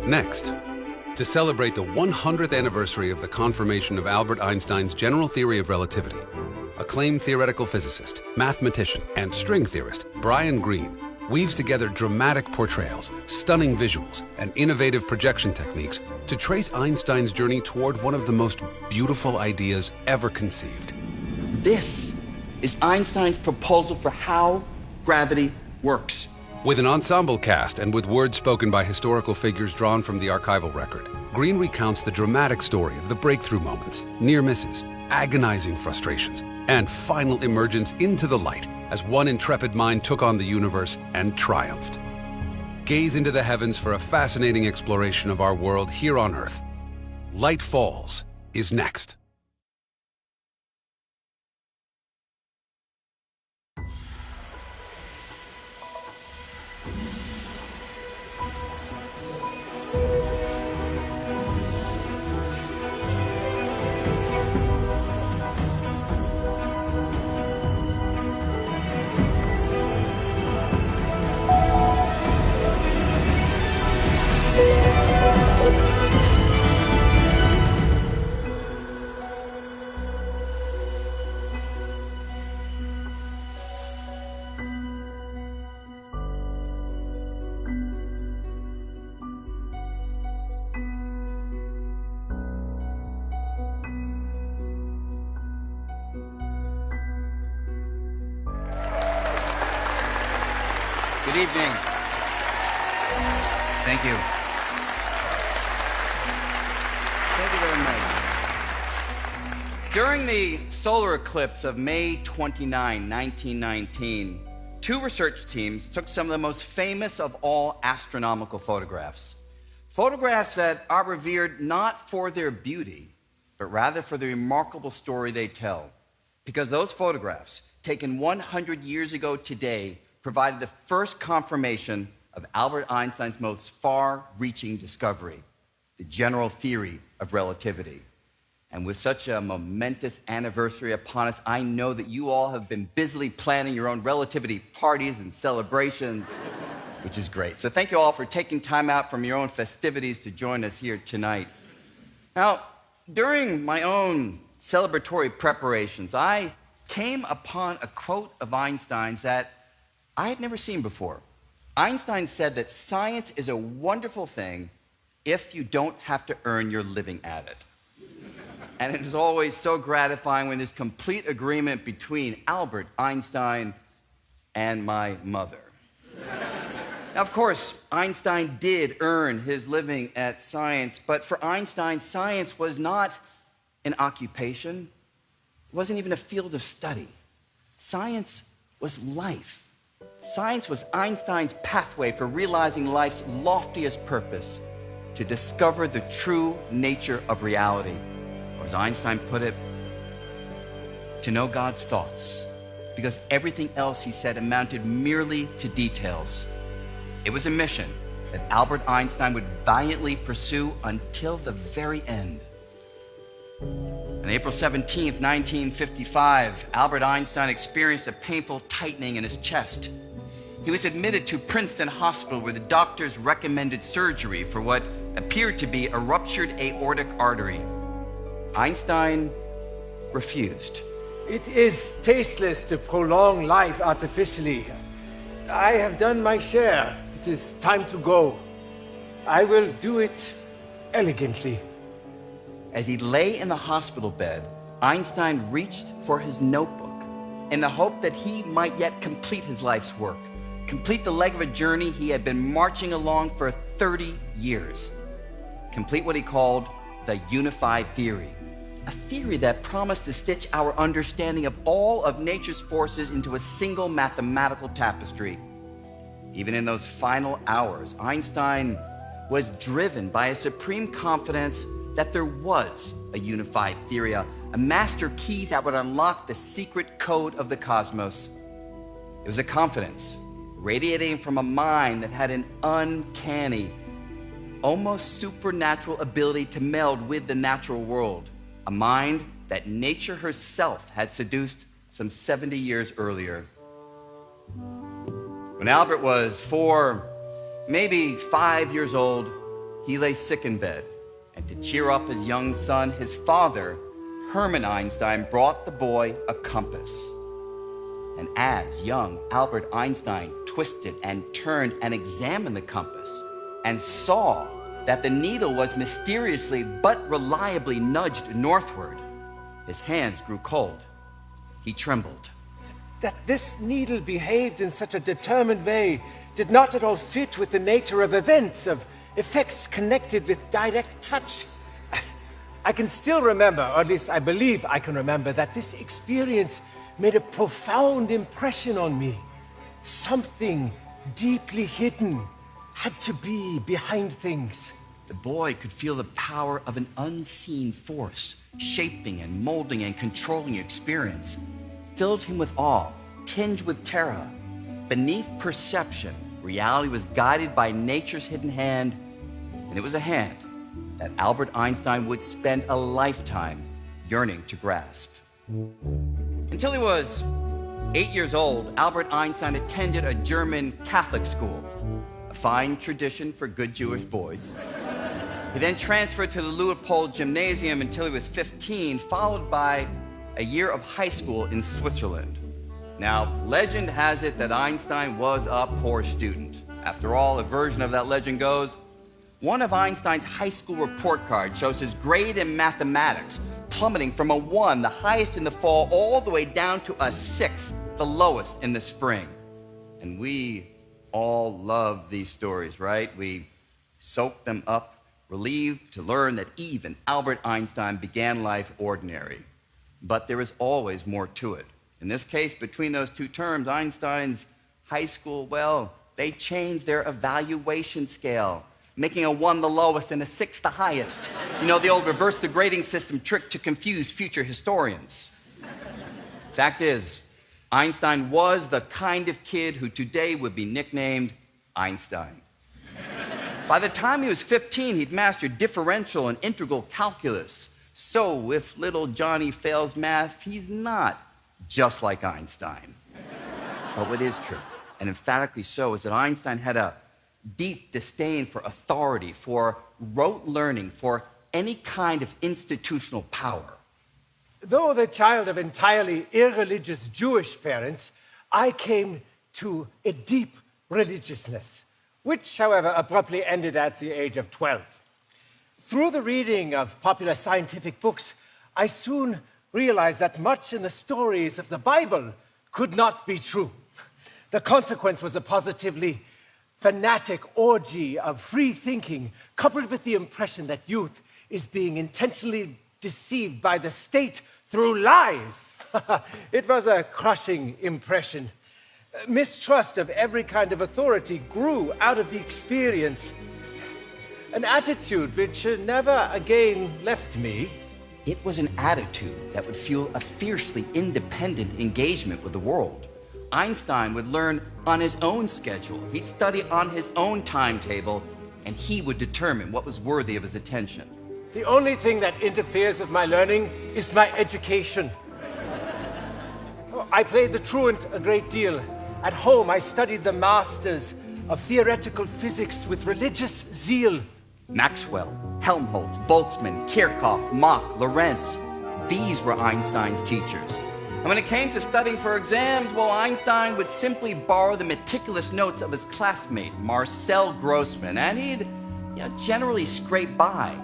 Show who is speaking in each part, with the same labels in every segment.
Speaker 1: Next, to celebrate the 100th anniversary of the confirmation of Albert Einstein's general theory of relativity, acclaimed theoretical physicist, mathematician, and string theorist Brian Greene weaves together dramatic portrayals, stunning visuals, and innovative projection techniques to trace Einstein's journey toward one of the most beautiful ideas ever conceived.
Speaker 2: This is Einstein's proposal for how gravity works.
Speaker 1: With an ensemble cast and with words spoken by historical figures drawn from the archival record, Greene recounts the dramatic story of the breakthrough moments, near misses, agonizing frustrations, and final emergence into the light as one intrepid mind took on the universe and triumphed. Gaze into the heavens for a fascinating exploration of our world here on Earth. Light Falls is next.
Speaker 2: Good evening. Thank you. Thank you very much. During the solar eclipse of May 29, 1919, two research teams took some of the most famous of all astronomical photographs. Photographs that are revered not for their beauty, but rather for the remarkable story they tell. Because those photographs, taken 100 years ago today, provided the first confirmation of Albert Einstein's most far-reaching discovery, the general theory of relativity. And with such a momentous anniversary upon us, I know that you all have been busily planning your own relativity parties and celebrations, which is great. So thank you all for taking time out from your own festivities to join us here tonight. Now, during my own celebratory preparations, I came upon a quote of Einstein's that I had never seen before. Einstein said that science is a wonderful thing if you don't have to earn your living at it. And it is always so gratifying when there's complete agreement between Albert Einstein and my mother. Now, of course, Einstein did earn his living at science, but for Einstein, science was not an occupation. It wasn't even a field of study. Science was life. Science was Einstein's pathway for realizing life's loftiest purpose, to discover the true nature of reality. Or as Einstein put it, to know God's thoughts, because everything else, he said, amounted merely to details. It was a mission that Albert Einstein would valiantly pursue until the very end. On April 17th, 1955, Albert Einstein experienced a painful tightening in his chest. He was admitted to Princeton Hospital where the doctors recommended surgery for what appeared to be a ruptured aortic artery. Einstein refused.
Speaker 3: It is tasteless to prolong life artificially. I have done my share. It is time to go. I will do it elegantly.
Speaker 2: As he lay in the hospital bed, Einstein reached for his notebook in the hope that he might yet complete his life's work, complete the leg of a journey he had been marching along for 30 years, complete what he called the unified theory, a theory that promised to stitch our understanding of all of nature's forces into a single mathematical tapestry. Even in those final hours, Einstein was driven by a supreme confidence that there was a unified theory, a master key that would unlock the secret code of the cosmos. It was a confidence radiating from a mind that had an uncanny, almost supernatural ability to meld with the natural world, a mind that nature herself had seduced some 70 years earlier. When Albert was 4, maybe 5 years old, he lay sick in bed, and to cheer up his young son, his father, Hermann Einstein, brought the boy a compass. And as young Albert Einstein twisted and turned and examined the compass and saw that the needle was mysteriously but reliably nudged northward, his hands grew cold. He trembled.
Speaker 3: That this needle behaved in such a determined way did not at all fit with the nature of events, of effects connected with direct touch. I can still remember, or at least I believe I can remember, that this experience made a profound impression on me. Something deeply hidden had to be behind things.
Speaker 2: The boy could feel the power of an unseen force shaping and molding and controlling experience. Filled him with awe, tinged with terror. Beneath perception, reality was guided by nature's hidden hand, and it was a hand that Albert Einstein would spend a lifetime yearning to grasp. Until he was 8 years old, Albert Einstein attended a German Catholic school, a fine tradition for good Jewish boys. He then transferred to the Leopold Gymnasium until he was 15, followed by a year of high school in Switzerland. Now, legend has it that Einstein was a poor student. After all, a version of that legend goes, one of Einstein's high school report cards shows his grade in mathematics plummeting from a 1, the highest in the fall, all the way down to a 6, the lowest in the spring. And we all love these stories, right? We soak them up, relieved to learn that even Albert Einstein began life ordinary. But there is always more to it. In this case, between those two terms, Einstein's high school, well, they changed their evaluation scale, making a 1 the lowest and a 6 the highest. You know, the old reverse the grading system trick to confuse future historians. Fact is, Einstein was the kind of kid who today would be nicknamed Einstein. By the time he was 15, he'd mastered differential and integral calculus. So if little Johnny fails math, he's not just like Einstein. But what is true, and emphatically so, is that Einstein had a deep disdain for authority, for rote learning, for any kind of institutional power.
Speaker 3: Though the child of entirely irreligious Jewish parents, I came to a deep religiousness, which, however, abruptly ended at the age of 12. Through the reading of popular scientific books, I soon realized that much in the stories of the Bible could not be true. The consequence was a positively fanatic orgy of free thinking, coupled with the impression that youth is being intentionally deceived by the state through lies. It was a crushing impression. Mistrust of every kind of authority grew out of the experience. An attitude which never again left me.
Speaker 2: It was an attitude that would fuel a fiercely independent engagement with the world. Einstein would learn on his own schedule. He'd study on his own timetable, and he would determine what was worthy of his attention.
Speaker 3: The only thing that interferes with my learning is my education. I played the truant a great deal. At home, I studied the masters of theoretical physics with religious zeal.
Speaker 2: Maxwell, Helmholtz, Boltzmann, Kirchhoff, Mach, Lorentz. These were Einstein's teachers. And when it came to studying for exams, well, Einstein would simply borrow the meticulous notes of his classmate, Marcel Grossman, and he'd generally scrape by.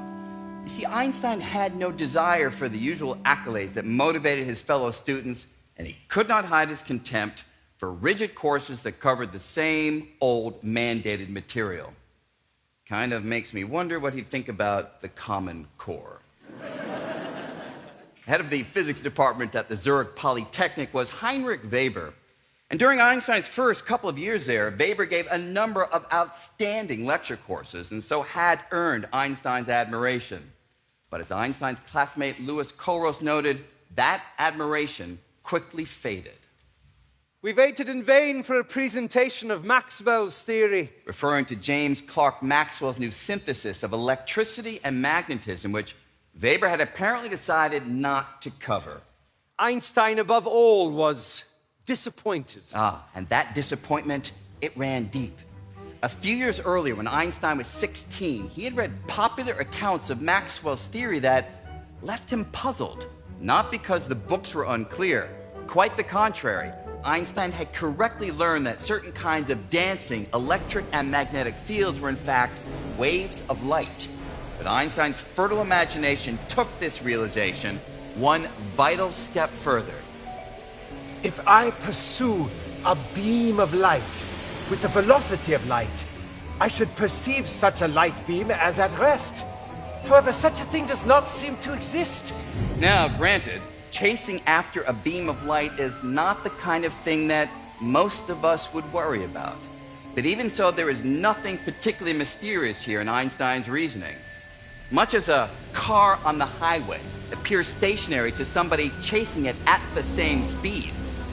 Speaker 2: You see, Einstein had no desire for the usual accolades that motivated his fellow students, and he could not hide his contempt for rigid courses that covered the same old mandated material. Kind of makes me wonder what he'd think about the Common Core. Head of the physics department at the Zurich Polytechnic was Heinrich Weber. And during Einstein's first couple of years there, Weber gave a number of outstanding lecture courses and so had earned Einstein's admiration. But as Einstein's classmate Louis Kohlroas noted, that admiration quickly faded.
Speaker 4: We waited in vain for a presentation of Maxwell's theory.
Speaker 2: Referring to James Clerk Maxwell's new synthesis of electricity and magnetism, which Weber had apparently decided not to cover.
Speaker 4: Einstein, above all, was disappointed.
Speaker 2: And that disappointment, it ran deep. A few years earlier, when Einstein was 16, he had read popular accounts of Maxwell's theory that left him puzzled. Not because the books were unclear. Quite the contrary. Einstein had correctly learned that certain kinds of dancing electric and magnetic fields were in fact waves of light. But Einstein's fertile imagination took this realization one vital step further.
Speaker 3: If I pursue a beam of light with the velocity of light, I should perceive such a light beam as at rest. However, such a thing does not seem to exist.
Speaker 2: Now, granted, chasing after a beam of light is not the kind of thing that most of us would worry about. But even so, there is nothing particularly mysterious here in Einstein's reasoning. Much as a car on the highway appears stationary to somebody chasing it at the same speed,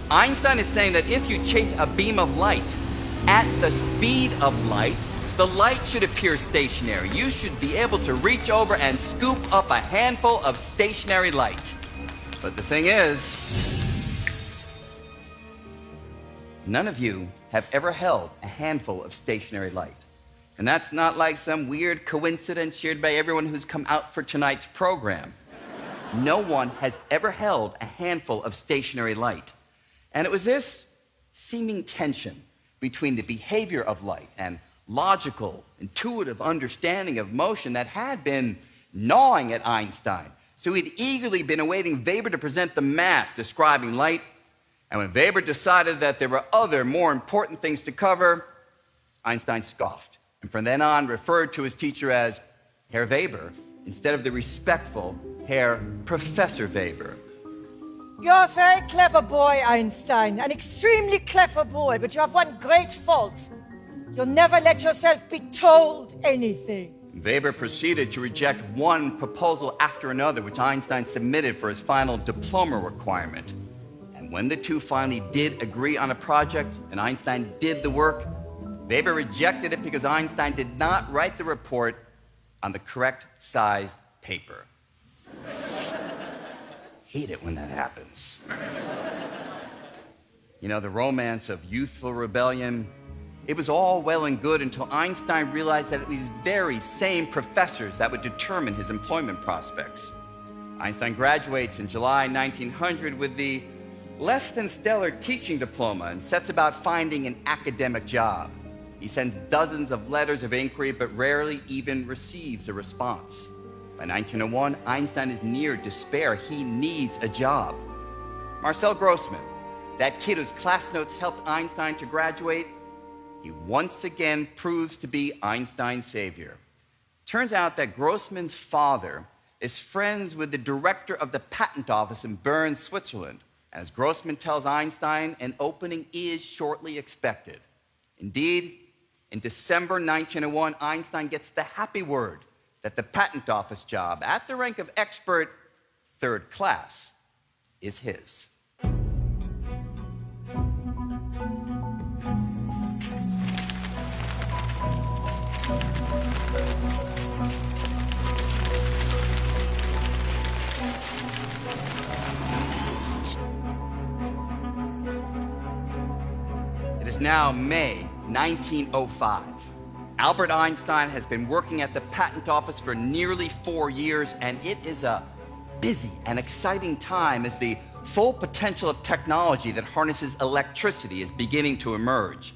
Speaker 2: Einstein is saying that if you chase a beam of light at the speed of light, the light should appear stationary. You should be able to reach over and scoop up a handful of stationary light. But the thing is, none of you have ever held a handful of stationary light. And that's not like some weird coincidence shared by everyone who's come out for tonight's program. No one has ever held a handful of stationary light. And it was this seeming tension between the behavior of light and logical, intuitive understanding of motion that had been gnawing at Einstein. So he'd eagerly been awaiting Weber to present the math describing light. And when Weber decided that there were other, more important things to cover, Einstein scoffed, and from then on referred to his teacher as Herr Weber instead of the respectful Herr Professor Weber.
Speaker 5: You're a very clever boy, Einstein. An extremely clever boy, but you have one great fault. You'll never let yourself be told anything.
Speaker 2: Weber proceeded to reject one proposal after another which Einstein submitted for his final diploma requirement. And when the two finally did agree on a project and Einstein did the work, Weber rejected it because Einstein did not write the report on the correct sized paper. Hate it when that happens. You know, the romance of youthful rebellion, it was all well and good until Einstein realized that it was these very same professors that would determine his employment prospects. Einstein graduates in July 1900 with the less than stellar teaching diploma and sets about finding an academic job. He sends dozens of letters of inquiry, but rarely even receives a response. By 1901, Einstein is near despair. He needs a job. Marcel Grossman, that kid whose class notes helped Einstein to graduate, he once again proves to be Einstein's savior. Turns out that Grossman's father is friends with the director of the patent office in Bern, Switzerland. As Grossman tells Einstein, an opening is shortly expected. Indeed, in December 1901, Einstein gets the happy word that the patent office job at the rank of expert third class is his. It is now May 1905. Albert Einstein has been working at the patent office for nearly 4 years, and it is a busy and exciting time as the full potential of technology that harnesses electricity is beginning to emerge.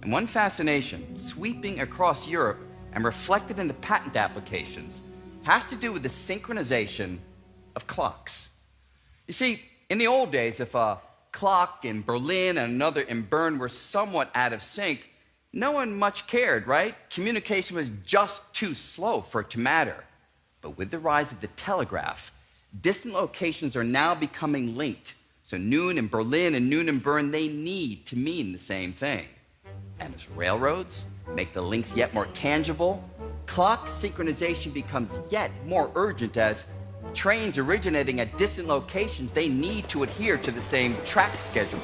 Speaker 2: And one fascination sweeping across Europe and reflected in the patent applications has to do with the synchronization of clocks. You see, in the old days, if a clock in Berlin and another in Bern were somewhat out of sync, no one much cared, right? Communication was just too slow for it to matter. But with the rise of the telegraph, distant locations are now becoming linked. So noon in Berlin and noon in Bern, they need to mean the same thing. And as railroads make the links yet more tangible, clock synchronization becomes yet more urgent as trains originating at distant locations, they need to adhere to the same track schedules.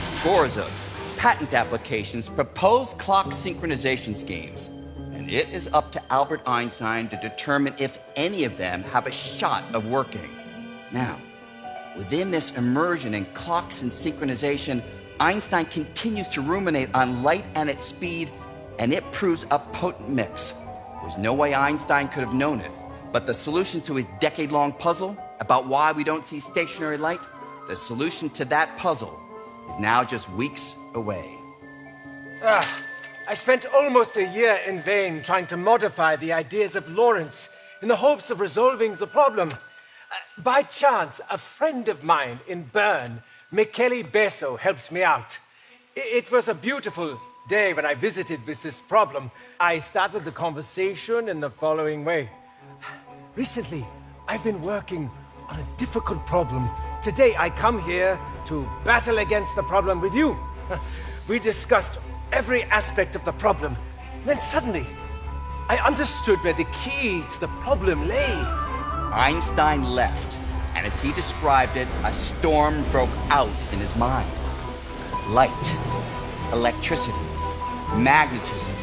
Speaker 2: Scores of patent applications propose clock synchronization schemes, and it is up to Albert Einstein to determine if any of them have a shot of working. Now, within this immersion in clocks and synchronization, Einstein continues to ruminate on light and its speed, and it proves a potent mix. There's no way Einstein could have known it, but the solution to his decade-long puzzle about why we don't see stationary light, the solution to that puzzle is now just weeks away.
Speaker 3: I spent almost a year in vain trying to modify the ideas of Lorentz in the hopes of resolving the problem. By chance, a friend of mine in Bern, Michele Besso, helped me out. It was a beautiful day when I visited with this problem. I started the conversation in the following way. Recently, I've been working on a difficult problem. Today, I come here to battle against the problem with you. We discussed every aspect of the problem. Then suddenly, I understood where the key to the problem lay.
Speaker 2: Einstein left, and as he described it, a storm broke out in his mind. Light, electricity, magnetism,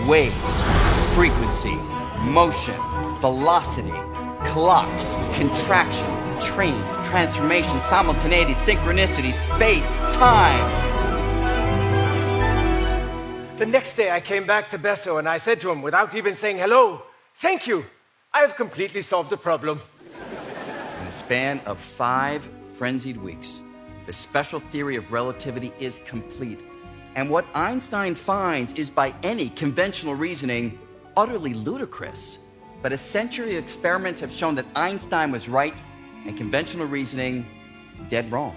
Speaker 2: waves, frequency, motion, velocity, clocks, contraction, trains, transformation, simultaneity, synchronicity, space, time.
Speaker 3: The next day I came back to Besso and I said to him, without even saying hello, "Thank you, I have completely solved the problem."
Speaker 2: In the span of 5 frenzied weeks, the special theory of relativity is complete. And what Einstein finds is, by any conventional reasoning, utterly ludicrous. But a century of experiments have shown that Einstein was right and conventional reasoning dead wrong.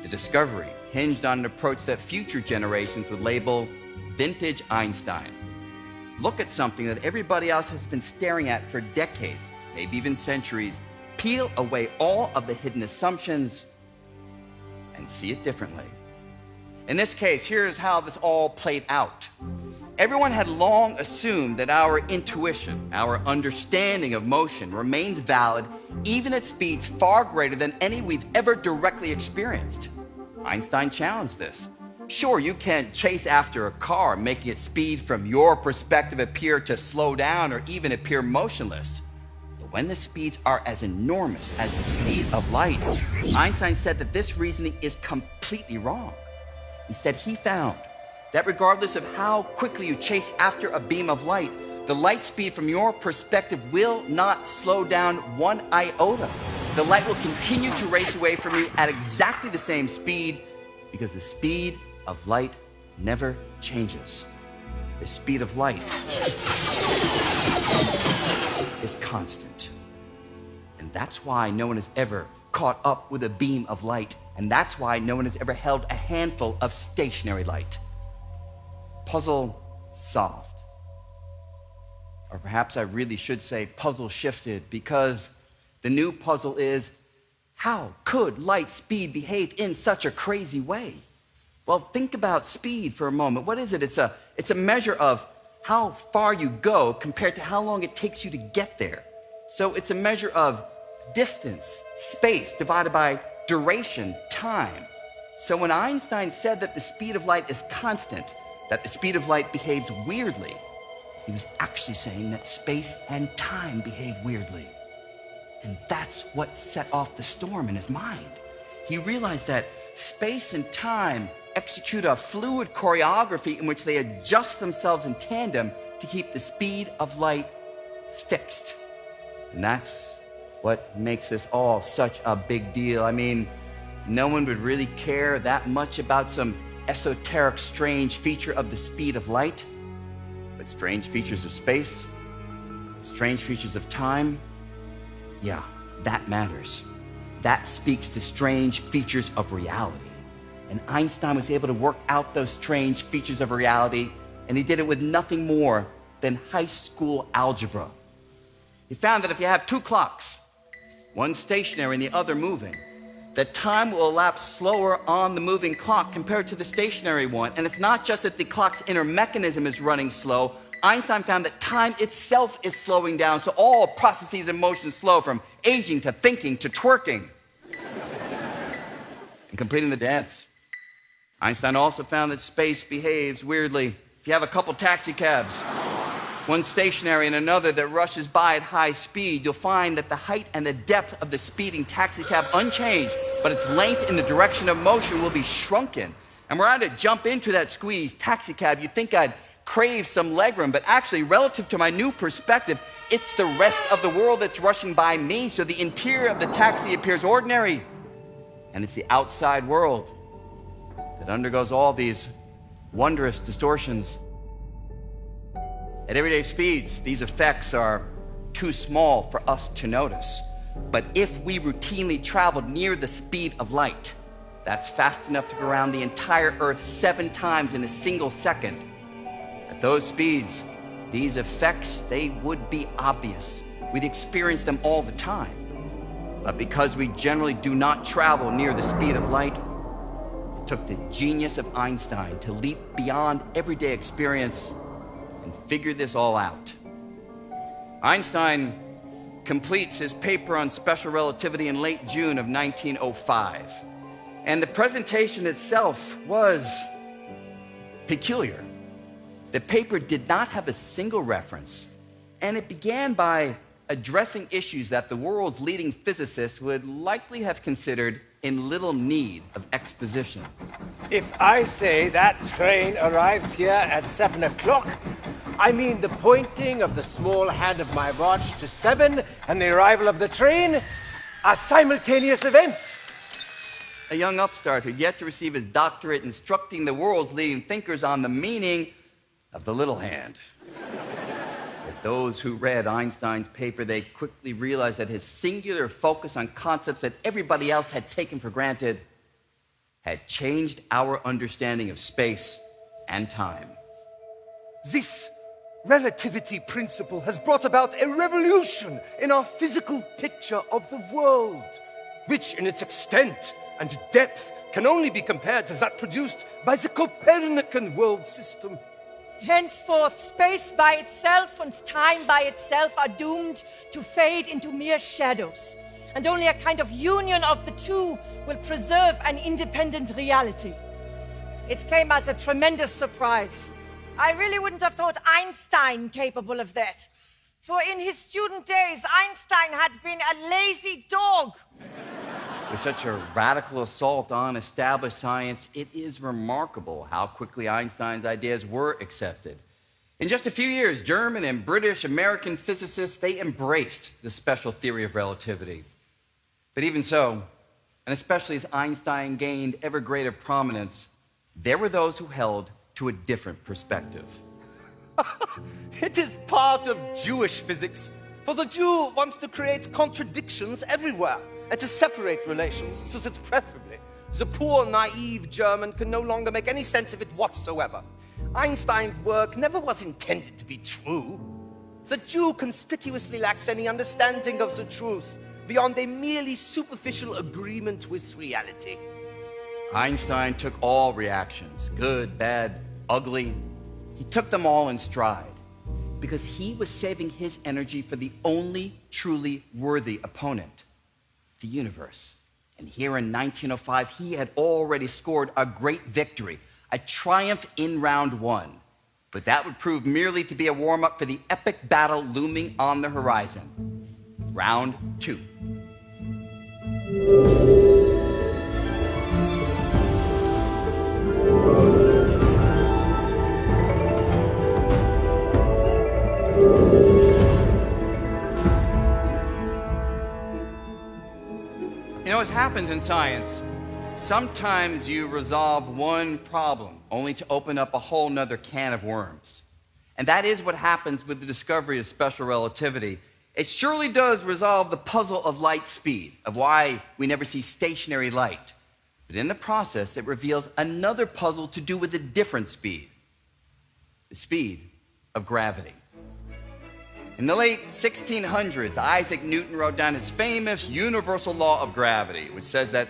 Speaker 2: The discovery hinged on an approach that future generations would label vintage Einstein. Look at something that everybody else has been staring at for decades, maybe even centuries, peel away all of the hidden assumptions, and see it differently. In this case, here's how this all played out. Everyone had long assumed that our intuition, our understanding of motion, remains valid even at speeds far greater than any we've ever directly experienced. Einstein challenged this. Sure, you can chase after a car, making its speed from your perspective appear to slow down or even appear motionless. But when the speeds are as enormous as the speed of light, Einstein said that this reasoning is completely wrong. Instead, he found that regardless of how quickly you chase after a beam of light, the light speed from your perspective will not slow down one iota. The light will continue to race away from you at exactly the same speed, because the speed of light never changes. The speed of light is constant. And that's why no one has ever caught up with a beam of light, and that's why no one has ever held a handful of stationary light. Puzzle solved. Or perhaps I really should say puzzle shifted, because the new puzzle is, how could light speed behave in such a crazy way? Well, think about speed for a moment. What is it? It's a measure of how far you go compared to how long it takes you to get there. So it's a measure of distance, space, divided by duration, time. So when Einstein said that the speed of light is constant, that the speed of light behaves weirdly, he was actually saying that space and time behave weirdly. And that's what set off the storm in his mind. He realized that space and time execute a fluid choreography in which they adjust themselves in tandem to keep the speed of light fixed. And that's what makes this all such a big deal. I mean, no one would really care that much about some esoteric, strange feature of the speed of light. But strange features of space, strange features of time, yeah, that matters. That speaks to strange features of reality. And Einstein was able to work out those strange features of reality, and he did it with nothing more than high school algebra. He found that if you have 2 clocks, one stationary and the other moving, that time will elapse slower on the moving clock compared to the stationary one. And it's not just that the clock's inner mechanism is running slow. Einstein found that time itself is slowing down, so all processes in motion slow, from aging to thinking to twerking. And completing the dance, Einstein also found that space behaves weirdly. If you have a couple taxi cabs, one stationary and another that rushes by at high speed, you'll find that the height and the depth of the speeding taxi cab unchanged, but its length in the direction of motion will be shrunken. And were I to jump into that squeezed taxicab, you'd think I'd crave some legroom, but actually, relative to my new perspective, it's the rest of the world that's rushing by me, so the interior of the taxi appears ordinary. And it's the outside world that undergoes all these wondrous distortions. At everyday speeds, these effects are too small for us to notice. But if we routinely traveled near the speed of light, that's fast enough to go around the entire Earth 7 times in a single second. At those speeds, these effects, they would be obvious. We'd experience them all the time. But because we generally do not travel near the speed of light, it took the genius of Einstein to leap beyond everyday experience and figure this all out. Einstein completes his paper on special relativity in late June of 1905. And the presentation itself was peculiar. The paper did not have a single reference, and it began by addressing issues that the world's leading physicists would likely have considered in little need of exposition.
Speaker 3: If I say that train arrives here at 7 o'clock, I mean the pointing of the small hand of my watch to 7 and the arrival of the train are simultaneous events.
Speaker 2: A young upstart who'd yet to receive his doctorate instructing the world's leading thinkers on the meaning of the little hand. But those who read Einstein's paper, they quickly realized that his singular focus on concepts that everybody else had taken for granted had changed our understanding of space and time.
Speaker 4: This relativity principle has brought about a revolution in our physical picture of the world, which in its extent and depth can only be compared to that produced by the Copernican world system.
Speaker 5: Henceforth, space by itself and time by itself are doomed to fade into mere shadows, and only a kind of union of the two will preserve an independent reality. It came as a tremendous surprise. I really wouldn't have thought Einstein capable of that. For in his student days, Einstein had been a lazy dog.
Speaker 2: With such a radical assault on established science, it is remarkable how quickly Einstein's ideas were accepted. In just a few years, German and British American physicists, they embraced the special theory of relativity. But even so, and especially as Einstein gained ever greater prominence, there were those who held to a different perspective.
Speaker 4: It is part of Jewish physics, for the Jew wants to create contradictions everywhere and to separate relations so that preferably the poor, naive German can no longer make any sense of it whatsoever. Einstein's work never was intended to be true. The Jew conspicuously lacks any understanding of the truth beyond a merely superficial agreement with reality.
Speaker 2: Einstein took all reactions, good, bad, ugly. He took them all in stride because he was saving his energy for the only truly worthy opponent, the universe. And here in 1905, he had already scored a great victory, a triumph in round 1. But that would prove merely to be a warm-up for the epic battle looming on the horizon. Round 2. You know, as happens in science, sometimes you resolve one problem only to open up a whole nother can of worms. And that is what happens with the discovery of special relativity. It surely does resolve the puzzle of light speed, of why we never see stationary light. But in the process, it reveals another puzzle to do with a different speed, the speed of gravity. In the late 1600s, Isaac Newton wrote down his famous universal law of gravity, which says that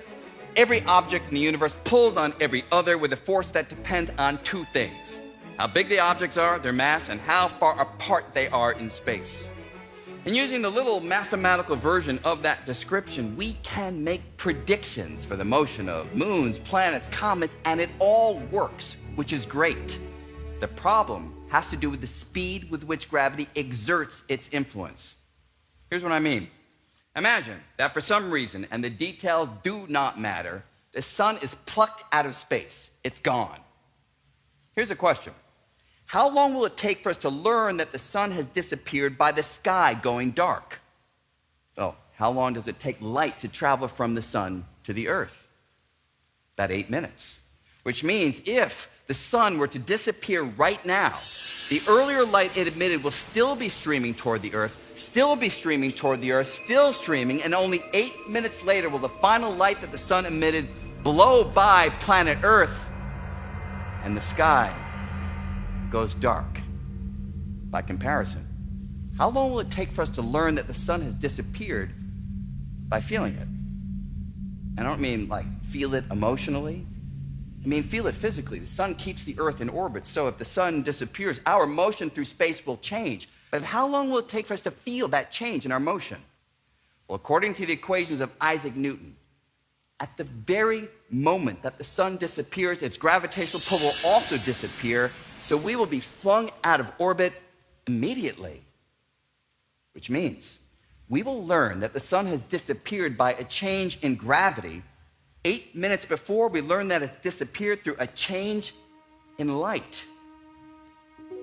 Speaker 2: every object in the universe pulls on every other with a force that depends on 2 things: how big the objects are, their mass, and how far apart they are in space. And using the little mathematical version of that description, we can make predictions for the motion of moons, planets, comets, and it all works, which is great. The problem has to do with the speed with which gravity exerts its influence. Here's what I mean. Imagine that for some reason, and the details do not matter, the sun is plucked out of space. It's gone. Here's a question. How long will it take for us to learn that the sun has disappeared by the sky going dark? Well, how long does it take light to travel from the sun to the earth? About 8 minutes. Which means if the sun were to disappear right now, the earlier light it emitted will still be streaming toward the earth, still be streaming toward the earth, still streaming, and only 8 minutes later will the final light that the sun emitted blow by planet Earth, and the sky goes dark. By comparison, how long will it take for us to learn that the sun has disappeared by feeling it? And I don't mean like feel it emotionally. I mean feel it physically. The sun keeps the earth in orbit, so if the sun disappears, our motion through space will change. But how long will it take for us to feel that change in our motion? Well, according to the equations of Isaac Newton, at the very moment that the sun disappears, its gravitational pull will also disappear, so we will be flung out of orbit immediately. Which means we will learn that the sun has disappeared by a change in gravity 8 minutes before we learn that it's disappeared through a change in light.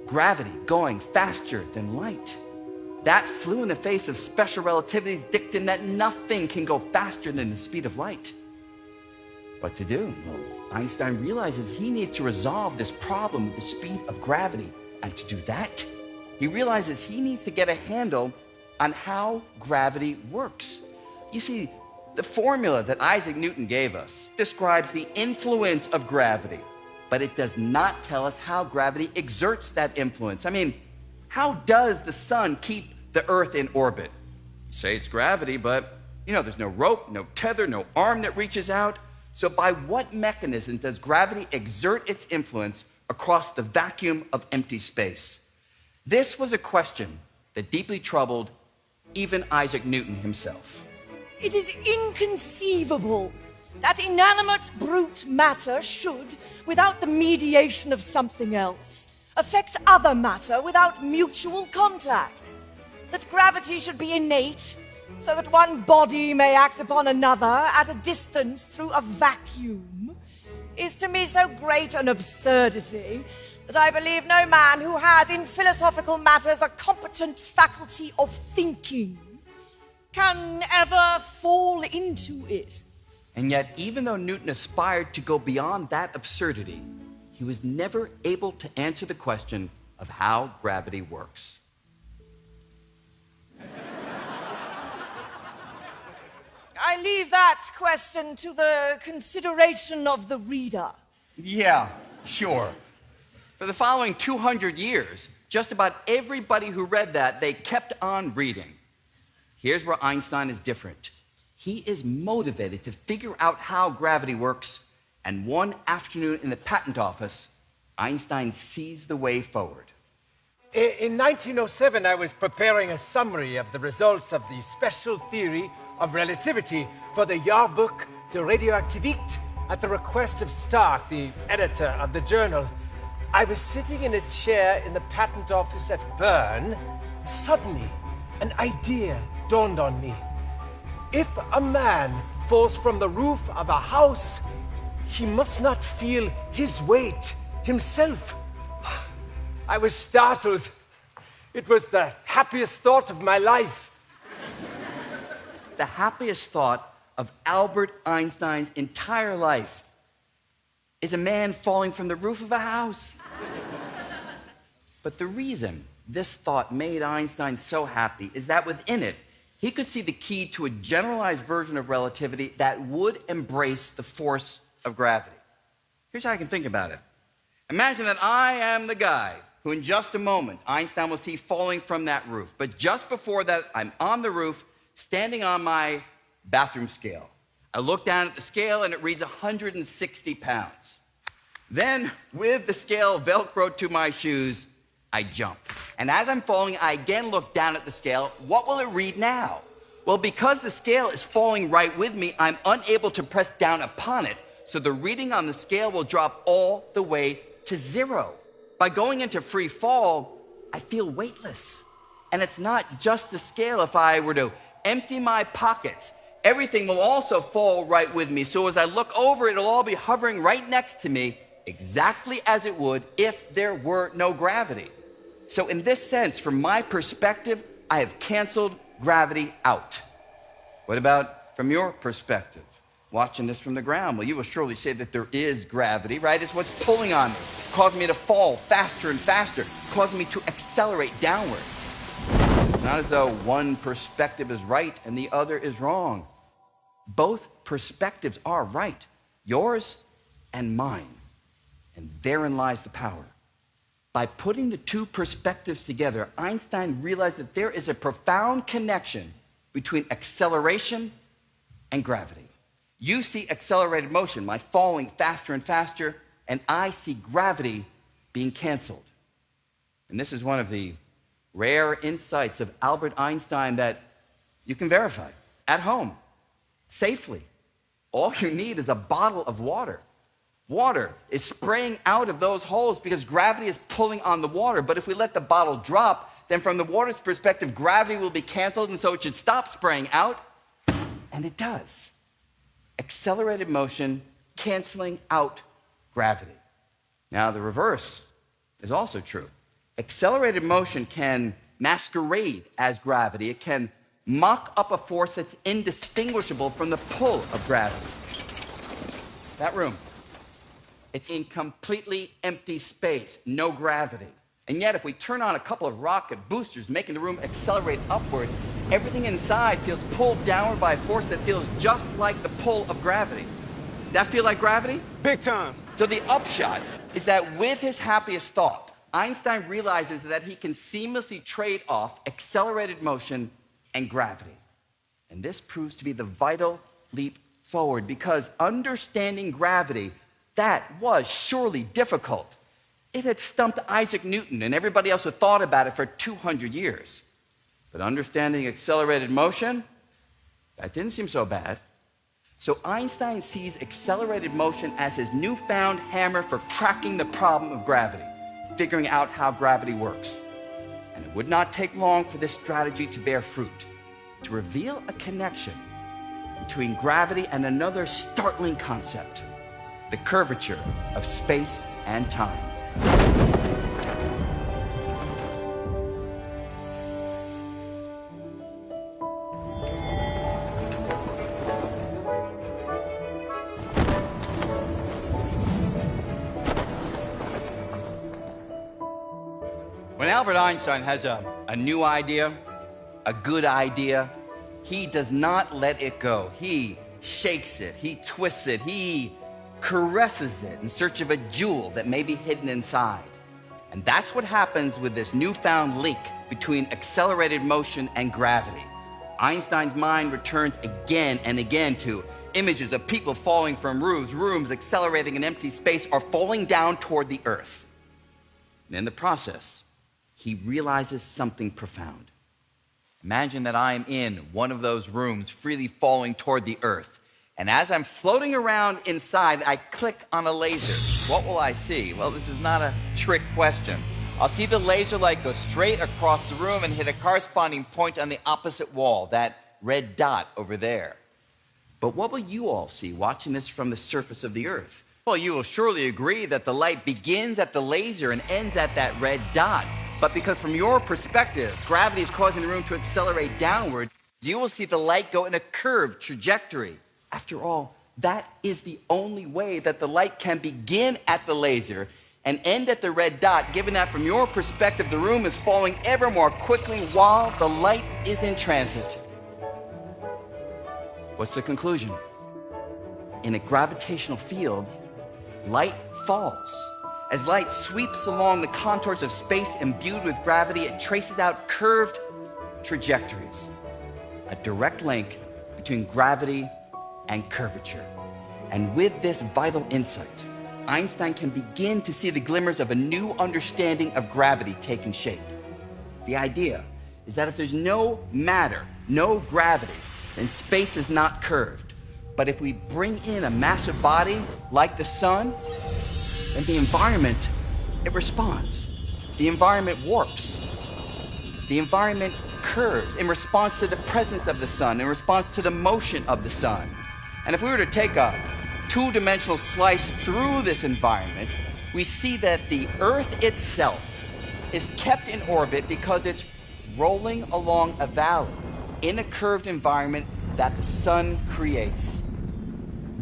Speaker 2: Gravity going faster than light. That flew in the face of special relativity's dictum that nothing can go faster than the speed of light. What to do? Well, Einstein realizes he needs to resolve this problem with the speed of gravity. And to do that, he realizes he needs to get a handle on how gravity works. You see, the formula that Isaac Newton gave us describes the influence of gravity, but it does not tell us how gravity exerts that influence. I mean, how does the sun keep the earth in orbit? You say it's gravity, but there's no rope, no tether, no arm that reaches out. So by what mechanism does gravity exert its influence across the vacuum of empty space? This was a question that deeply troubled even Isaac Newton himself.
Speaker 5: It is inconceivable that inanimate brute matter should, without the mediation of something else, affect other matter without mutual contact. That gravity should be innate, so that one body may act upon another at a distance through a vacuum, is to me so great an absurdity that I believe no man who has in philosophical matters a competent faculty of thinking can ever fall into it.
Speaker 2: And yet, even though Newton aspired to go beyond that absurdity, he was never able to answer the question of how gravity works.
Speaker 5: I leave that question to the consideration of the reader.
Speaker 2: Yeah, sure. For the following 200 years, just about everybody who read that, they kept on reading. Here's where Einstein is different. He is motivated to figure out how gravity works, and one afternoon in the patent office, Einstein sees the way forward.
Speaker 3: In 1907, I was preparing a summary of the results of the special theory of relativity for the Jahrbuch de Radioaktivität at the request of Stark, the editor of the journal. I was sitting in a chair in the patent office at Bern. Suddenly, an idea dawned on me. If a man falls from the roof of a house, he must not feel his weight himself. I was startled. It was the happiest thought of my life.
Speaker 2: The happiest thought of Albert Einstein's entire life is a man falling from the roof of a house. But the reason this thought made Einstein so happy is that within it, he could see the key to a generalized version of relativity that would embrace the force of gravity. Here's how I can think about it. Imagine that I am the guy who in just a moment Einstein will see falling from that roof. But just before that, I'm on the roof, standing on my bathroom scale. I look down at the scale and it reads 160 pounds. Then, with the scale Velcroed to my shoes, I jump. And as I'm falling, I again look down at the scale. What will it read now? Well, because the scale is falling right with me, I'm unable to press down upon it, so the reading on the scale will drop all the way to 0. By going into free fall, I feel weightless. And it's not just the scale. If I were to empty my pockets everything will also fall right with me. So as I look over, it'll all be hovering right next to me, exactly as it would if there were no gravity. So in this sense, from my perspective, I have canceled gravity out. What about from your perspective? Watching this from the ground, well, you will surely say that there is gravity, right? It's what's pulling on me, causing me to fall faster and faster, causing me to accelerate downward. It's not as though one perspective is right and the other is wrong. Both perspectives are right, yours and mine. And therein lies the power. By putting the two perspectives together, Einstein realized that there is a profound connection between acceleration and gravity. You see accelerated motion, my falling faster and faster, and I see gravity being canceled. And this is one of the rare insights of Albert Einstein that you can verify at home, safely. All you need is a bottle of water. Water is spraying out of those holes because gravity is pulling on the water. But if we let the bottle drop, then from the water's perspective, gravity will be canceled, and so it should stop spraying out. And it does. Accelerated motion canceling out gravity. Now, the reverse is also true. Accelerated motion can masquerade as gravity. It can mock up a force that's indistinguishable from the pull of gravity. That room, it's in completely empty space, no gravity. And yet, if we turn on a couple of rocket boosters, making the room accelerate upward, everything inside feels pulled downward by a force that feels just like the pull of gravity. That feel like gravity?
Speaker 4: Big time.
Speaker 2: So the upshot is that with his happiest thought, Einstein realizes that he can seamlessly trade off accelerated motion and gravity. And this proves to be the vital leap forward, because understanding gravity, that was surely difficult. It had stumped Isaac Newton and everybody else who thought about it for 200 years. But understanding accelerated motion, that didn't seem so bad. So Einstein sees accelerated motion as his newfound hammer for cracking the problem of gravity, figuring out how gravity works. And it would not take long for this strategy to bear fruit, to reveal a connection between gravity and another startling concept, the curvature of space and time. When Albert Einstein has a new idea, a good idea, he does not let it go. He shakes it, he twists it, he caresses it in search of a jewel that may be hidden inside. And that's what happens with this newfound link between accelerated motion and gravity. Einstein's mind returns again and again to images of people falling from roofs, rooms accelerating in empty space, or falling down toward the earth. And in the process, he realizes something profound. Imagine that I am in one of those rooms, freely falling toward the earth. And as I'm floating around inside, I click on a laser. What will I see? Well, this is not a trick question. I'll see the laser light go straight across the room and hit a corresponding point on the opposite wall, that red dot over there. But what will you all see watching this from the surface of the earth? Well, you will surely agree that the light begins at the laser and ends at that red dot. But because from your perspective, gravity is causing the room to accelerate downward, you will see the light go in a curved trajectory. After all, that is the only way that the light can begin at the laser and end at the red dot, given that from your perspective, the room is falling ever more quickly while the light is in transit. What's the conclusion? In a gravitational field, light falls. As light sweeps along the contours of space imbued with gravity, it traces out curved trajectories, a direct link between gravity and curvature. And with this vital insight, Einstein can begin to see the glimmers of a new understanding of gravity taking shape. The idea is that if there's no matter, no gravity, then space is not curved. But if we bring in a massive body like the sun, then the environment, it responds. The environment warps. the environment curves in response to the presence of the sun, in response to the motion of the sun. And if we were to take a two-dimensional slice through this environment, we see that the Earth itself is kept in orbit because it's rolling along a valley in a curved environment that the sun creates.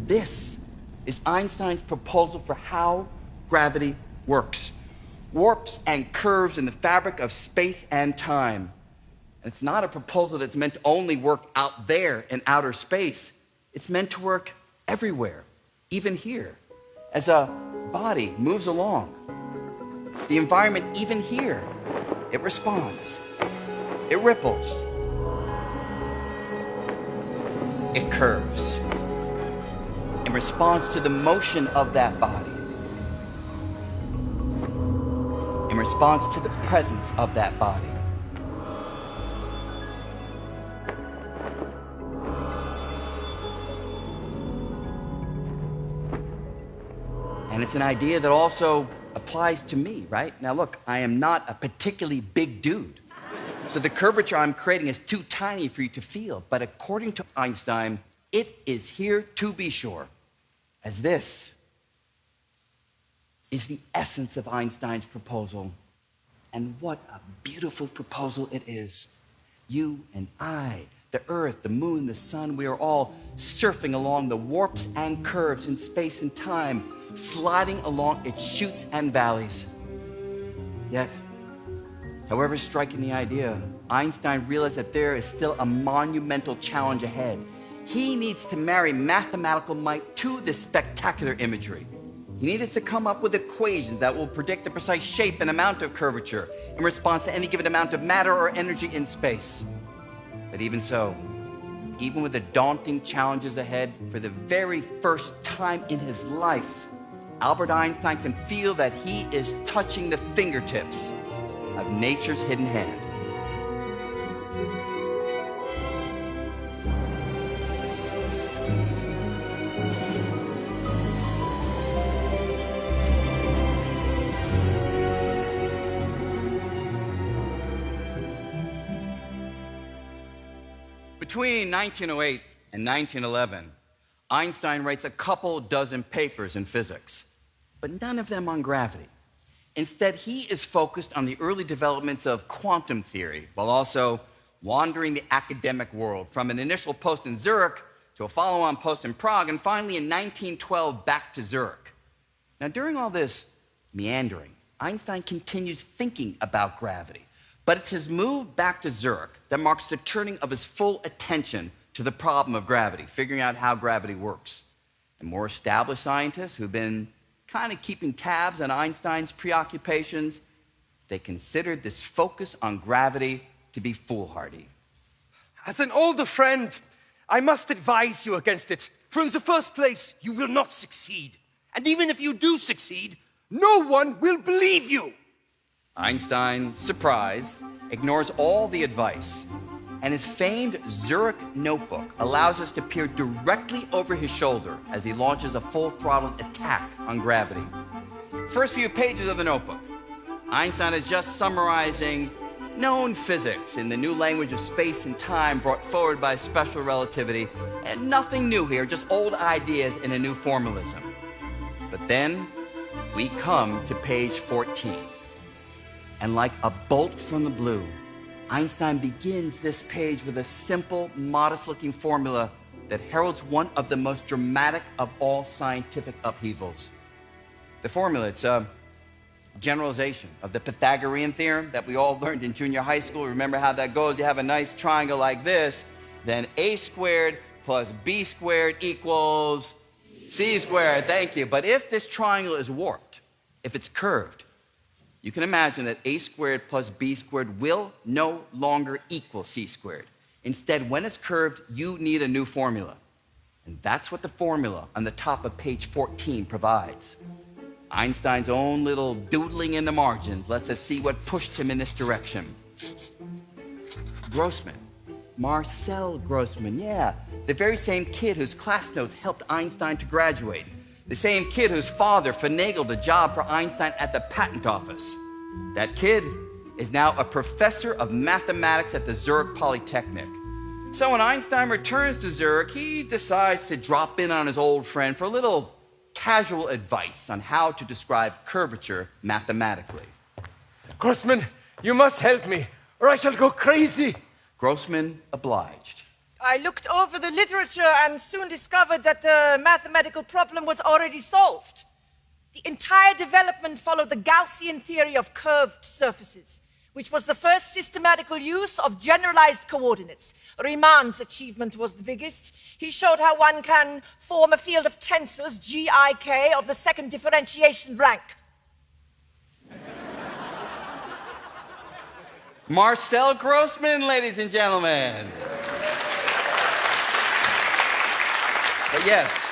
Speaker 2: This is Einstein's proposal for how gravity works. Warps and curves in the fabric of space and time. And it's not a proposal that's meant to only work out there in outer space. It's meant to work everywhere, even here. As a body moves along, the environment, even here, it responds. It ripples. It curves in response to the motion of that body, in response to the presence of that body. And it's an idea that also applies to me, right? Now look, I am not a particularly big dude. So the curvature I'm creating is too tiny for you to feel. But according to Einstein, it is here to be sure, as this is the essence of Einstein's proposal. And what a beautiful proposal it is. You and I, the Earth, the Moon, the Sun, we are all surfing along the warps and curves in space and time, sliding along its chutes and valleys. Yet, however striking the idea, Einstein realized that there is still a monumental challenge ahead. He needs to marry mathematical might to this spectacular imagery. He needed to come up with equations that will predict the precise shape and amount of curvature in response to any given amount of matter or energy in space. But even so, even with the daunting challenges ahead, for the very first time in his life, Albert Einstein can feel that he is touching the fingertips of nature's hidden hand. Between 1908 and 1911, Einstein writes a couple dozen papers in physics, but none of them on gravity. Instead, he is focused on the early developments of quantum theory, while also wandering the academic world, from an initial post in Zurich to a follow-on post in Prague, and finally in 1912 back to Zurich. Now, during all this meandering, Einstein continues thinking about gravity, but it's his move back to Zurich that marks the turning of his full attention to the problem of gravity, figuring out how gravity works. And more established scientists who've been kind of keeping tabs on Einstein's preoccupations, they considered this focus on gravity to be foolhardy.
Speaker 4: As an older friend, I must advise you against it. For in the first place, you will not succeed. And even if you do succeed, no one will believe you.
Speaker 2: Einstein, surprised, ignores all the advice, and his famed Zurich notebook allows us to peer directly over his shoulder as he launches a full-throttled attack on gravity. First few pages of the notebook, Einstein is just summarizing known physics in the new language of space and time brought forward by special relativity, and nothing new here, just old ideas in a new formalism. But then we come to page 14. And like a bolt from the blue, Einstein begins this page with a simple, modest-looking formula that heralds one of the most dramatic of all scientific upheavals. The formula, it's a generalization of the Pythagorean theorem that we all learned in junior high school. Remember how that goes? You have a nice triangle like this, then a squared plus b squared equals c squared. Thank you. But if this triangle is warped, if it's curved, you can imagine that a squared plus b squared will no longer equal c squared. Instead, when it's curved, you need a new formula. And that's what the formula on the top of page 14 provides. Einstein's own little doodling in the margins lets us see what pushed him in this direction. Grossman, Marcel Grossman, yeah, the very same kid whose class notes helped Einstein to graduate. The same kid whose father finagled a job for Einstein at the patent office. That kid, is now a professor of mathematics at the Zurich Polytechnic. So when Einstein returns to Zurich, he decides to drop in on his old friend for a little casual advice on how to describe curvature mathematically.
Speaker 3: Grossman, you must help me, or I shall go crazy.
Speaker 2: Grossman obliged.
Speaker 5: I looked over the literature and soon discovered that the mathematical problem was already solved. The entire development followed the Gaussian theory of curved surfaces, which was the first systematical use of generalized coordinates. Riemann's achievement was the biggest. He showed how one can form a field of tensors, GIK, of the second differentiation rank.
Speaker 2: Marcel Grossman, ladies and gentlemen. But yes,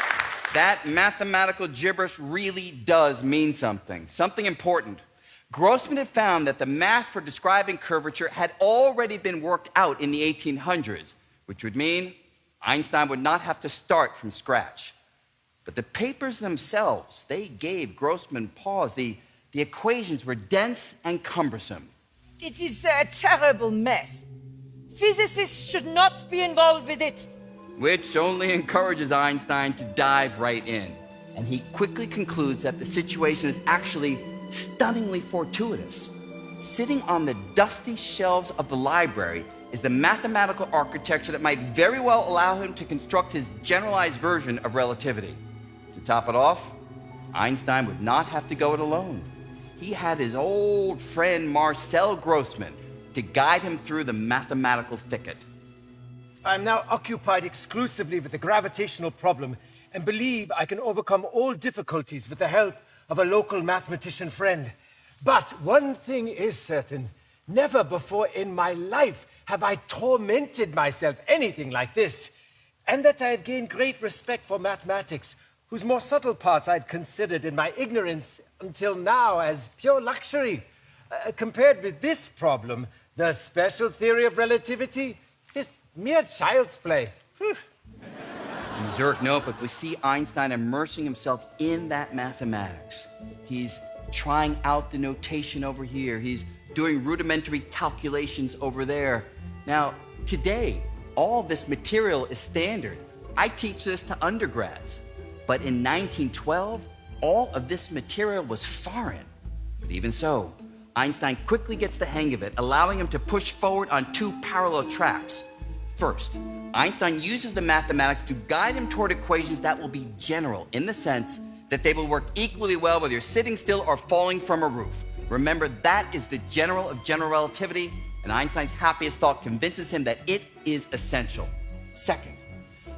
Speaker 2: that mathematical gibberish really does mean something, something important. Grossman had found that the math for describing curvature had already been worked out in the 1800s, which would mean Einstein would not have to start from scratch. But the papers themselves, they gave Grossman pause. The equations were dense and cumbersome.
Speaker 5: It is a terrible mess. Physicists should not be involved with it.
Speaker 2: Which only encourages Einstein to dive right in. And he quickly concludes that the situation is actually stunningly fortuitous. Sitting on the dusty shelves of the library is the mathematical architecture that might very well allow him to construct his generalized version of relativity. To top it off, Einstein would not have to go it alone. He had his old friend Marcel Grossman to guide him through the mathematical thicket.
Speaker 3: I'm now occupied exclusively with the gravitational problem and believe I can overcome all difficulties with the help of a local mathematician friend. But one thing is certain. Never before in my life have I tormented myself anything like this. And that I have gained great respect for mathematics, whose more subtle parts I'd considered in my ignorance until now as pure luxury. Compared with this problem, the special theory of relativity is mere child's play. Whew.
Speaker 2: In the Zurich notebook, we see Einstein immersing himself in that mathematics. He's trying out the notation over here. He's doing rudimentary calculations over there. Now, today, all this material is standard. I teach this to undergrads. But in 1912, all of this material was foreign. But even so, Einstein quickly gets the hang of it, allowing him to push forward on two parallel tracks. First, Einstein uses the mathematics to guide him toward equations that will be general, in the sense that they will work equally well whether you're sitting still or falling from a roof. Remember, that is the general of general relativity, and Einstein's happiest thought convinces him that it is essential. Second,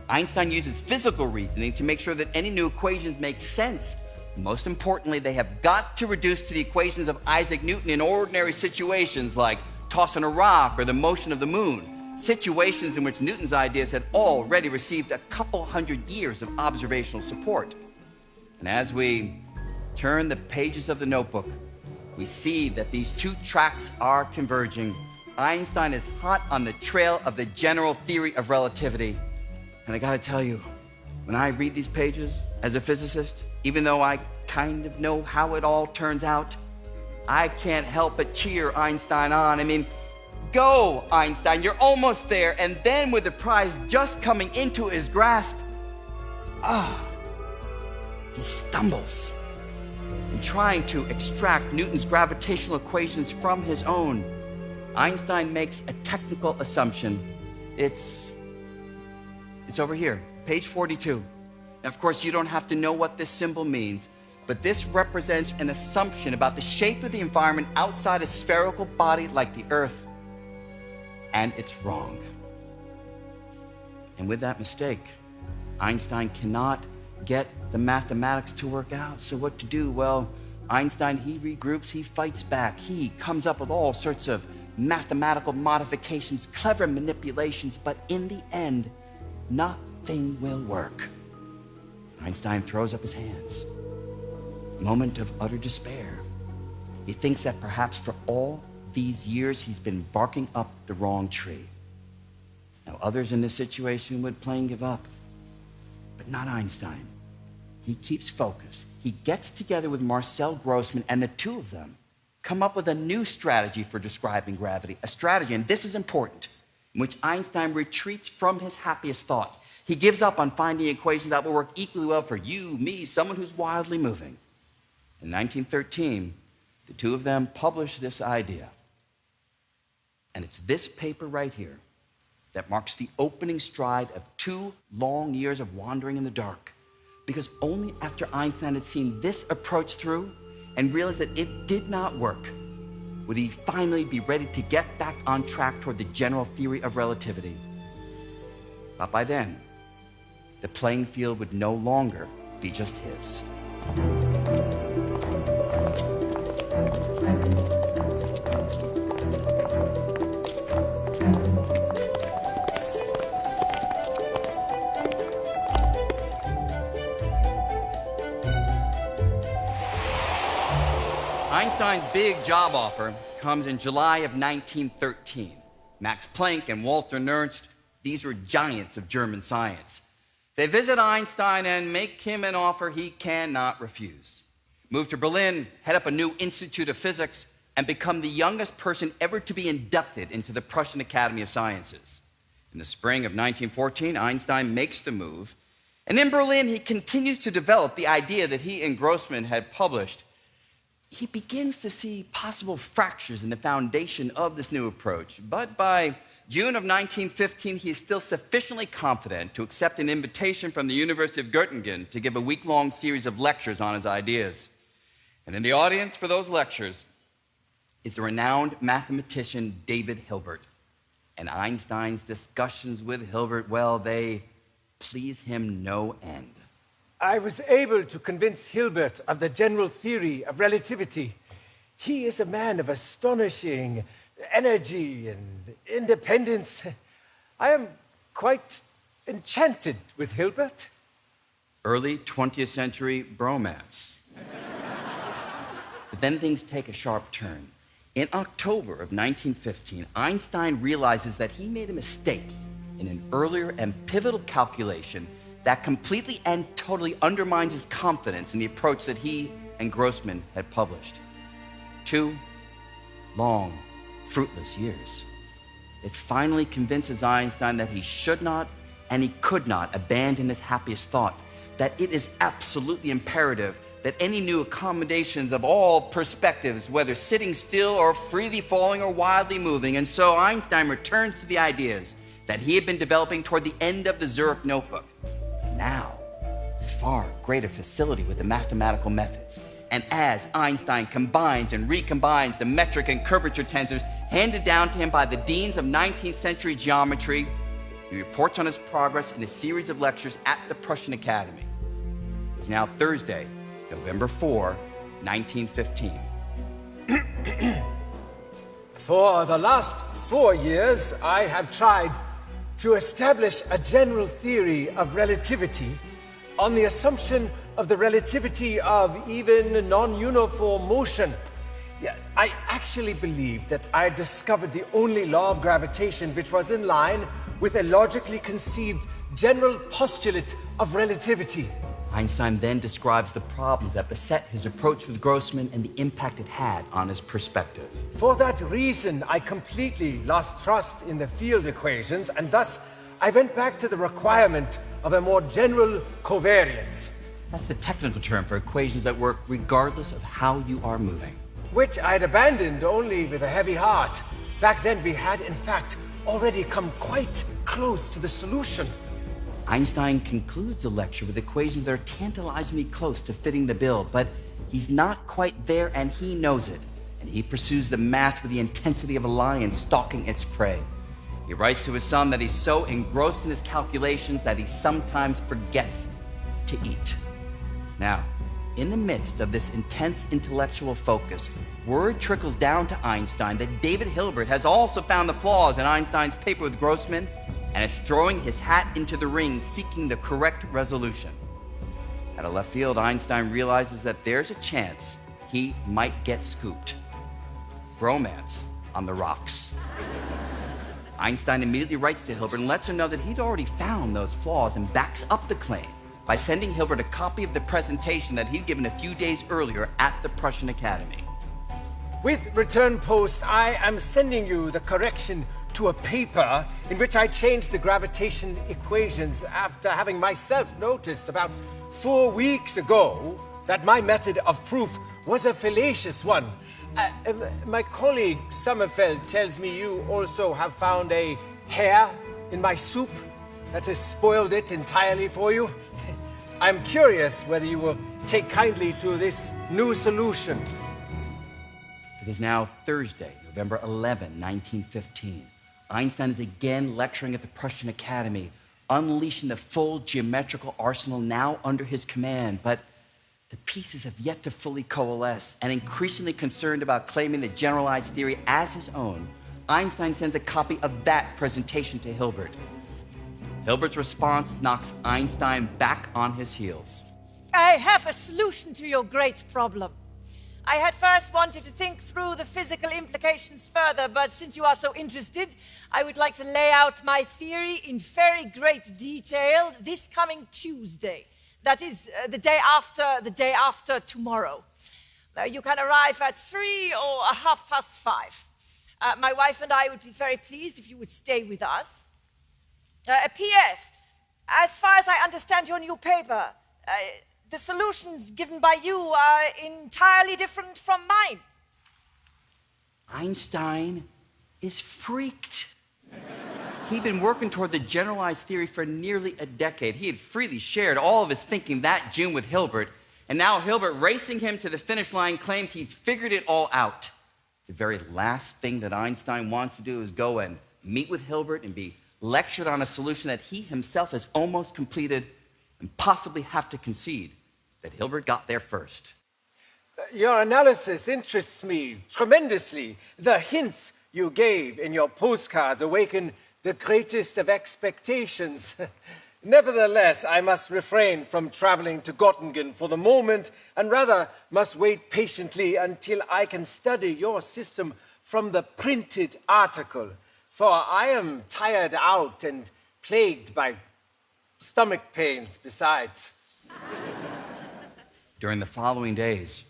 Speaker 2: Einstein uses physical reasoning to make sure that any new equations make sense. Most importantly, they have got to reduce to the equations of Isaac Newton in ordinary situations like tossing a rock or the motion of the moon. Situations in which Newton's ideas had already received a couple hundred years of observational support. And as we turn the pages of the notebook, we see that these two tracks are converging. Einstein is hot on the trail of the general theory of relativity. And I gotta tell you, when I read these pages as a physicist, even though I kind of know how it all turns out, I can't help but cheer Einstein on. I mean, go, Einstein, you're almost there. And then with the prize just coming into his grasp, he stumbles in trying to extract Newton's gravitational equations from his own. Einstein makes a technical assumption. It's over here, page 42. Now, of course, you don't have to know what this symbol means, but this represents an assumption about the shape of the environment outside a spherical body like the Earth. And it's wrong. And with that mistake, Einstein cannot get the mathematics to work out. So what to do? Well, Einstein, he regroups, he fights back. He comes up with all sorts of mathematical modifications, clever manipulations, but in the end, nothing will work. Einstein throws up his hands. Moment of utter despair. He thinks that perhaps for all these years he's been barking up the wrong tree. Now, others in this situation would plain give up, but not Einstein. He keeps focused. He gets together with Marcel Grossman, and the two of them come up with a new strategy for describing gravity, a strategy, and this is important, in which Einstein retreats from his happiest thoughts. He gives up on finding equations that will work equally well for you, me, someone who's wildly moving. In 1913, the two of them published this idea. And it's this paper right here that marks the opening stride of 2 long years of wandering in the dark. Because only after Einstein had seen this approach through and realized that it did not work would he finally be ready to get back on track toward the general theory of relativity. But by then, the playing field would no longer be just his. Einstein's big job offer comes in July of 1913. Max Planck and Walter Nernst, these were giants of German science. They visit Einstein and make him an offer he cannot refuse. Move to Berlin, head up a new Institute of Physics, and become the youngest person ever to be inducted into the Prussian Academy of Sciences. In the spring of 1914, Einstein makes the move, and in Berlin, he continues to develop the idea that he and Grossman had published. He begins to see possible fractures in the foundation of this new approach, but by June of 1915, he is still sufficiently confident to accept an invitation from the University of Göttingen to give a week-long series of lectures on his ideas. And in the audience for those lectures is the renowned mathematician David Hilbert. And Einstein's discussions with Hilbert, well, they please him no end.
Speaker 3: I was able to convince Hilbert of the general theory of relativity. He is a man of astonishing energy and independence. I am quite enchanted with Hilbert.
Speaker 2: Early 20th century bromance. But then things take a sharp turn. In October of 1915, Einstein realizes that he made a mistake in an earlier and pivotal calculation that completely and totally undermines his confidence in the approach that he and Grossman had published. 2 long, fruitless years. It finally convinces Einstein that he should not and he could not abandon his happiest thought, that it is absolutely imperative that any new accommodations of all perspectives, whether sitting still or freely falling or wildly moving, and so Einstein returns to the ideas that he had been developing toward the end of the Zurich notebook. Now, far greater facility with the mathematical methods. And as Einstein combines and recombines the metric and curvature tensors handed down to him by the deans of 19th century geometry, he reports on his progress in a series of lectures at the Prussian Academy. It's now Thursday, November 4, 1915.
Speaker 3: For the last 4 years, I have tried to establish a general theory of relativity on the assumption of the relativity of even non-uniform motion. Yeah, I actually believe that I discovered the only law of gravitation which was in line with a logically conceived general postulate of relativity.
Speaker 2: Einstein then describes the problems that beset his approach with Grossman and the impact it had on his perspective.
Speaker 3: For that reason, I completely lost trust in the field equations, and thus I went back to the requirement of a more general covariance.
Speaker 2: That's the technical term for equations that work regardless of how you are moving.
Speaker 3: Which I'd abandoned only with a heavy heart. Back then we had, in fact, already come quite close to the solution.
Speaker 2: Einstein concludes the lecture with equations that are tantalizingly close to fitting the bill, but he's not quite there and he knows it. And he pursues the math with the intensity of a lion stalking its prey. He writes to his son that he's so engrossed in his calculations that he sometimes forgets to eat. Now, in the midst of this intense intellectual focus, word trickles down to Einstein that David Hilbert has also found the flaws in Einstein's paper with Grossman and is throwing his hat into the ring seeking the correct resolution. Out of left field, Einstein realizes that there's a chance he might get scooped. Bromance on the rocks. Einstein immediately writes to Hilbert and lets him know that he'd already found those flaws and backs up the claim by sending Hilbert a copy of the presentation that he'd given a few days earlier at the Prussian Academy.
Speaker 3: With return post, I am sending you the correction to a paper in which I changed the gravitation equations after having myself noticed about 4 weeks ago that my method of proof was a fallacious one. My colleague Sommerfeld tells me you also have found a hair in my soup that has spoiled it entirely for you. I'm curious whether you will take kindly to this new solution.
Speaker 2: It is now Thursday, November 11, 1915. Einstein is again lecturing at the Prussian Academy, unleashing the full geometrical arsenal now under his command. But the pieces have yet to fully coalesce, and increasingly concerned about claiming the generalized theory as his own, Einstein sends a copy of that presentation to Hilbert. Hilbert's response knocks Einstein back on his heels.
Speaker 5: I have a solution to your great problem. I had first wanted to think through the physical implications further, but since you are so interested, I would like to lay out my theory in very great detail this coming Tuesday. That is, the day after tomorrow. You can arrive at 3 or 5:30. My wife and I would be very pleased if you would stay with us. P.S. As far as I understand your new paper, the solutions given by you are entirely different from mine.
Speaker 2: Einstein is freaked. He'd been working toward the generalized theory for nearly a decade. He had freely shared all of his thinking that June with Hilbert, and now Hilbert, racing him to the finish line, claims he's figured it all out. The very last thing that Einstein wants to do is go and meet with Hilbert and be lectured on a solution that he himself has almost completed, and possibly have to concede that Hilbert got there first.
Speaker 3: Your analysis interests me tremendously. The hints you gave in your postcards awaken the greatest of expectations. Nevertheless, I must refrain from traveling to Göttingen for the moment, and rather must wait patiently until I can study your system from the printed article. For I am tired out and plagued by stomach pains besides.
Speaker 2: During the following days,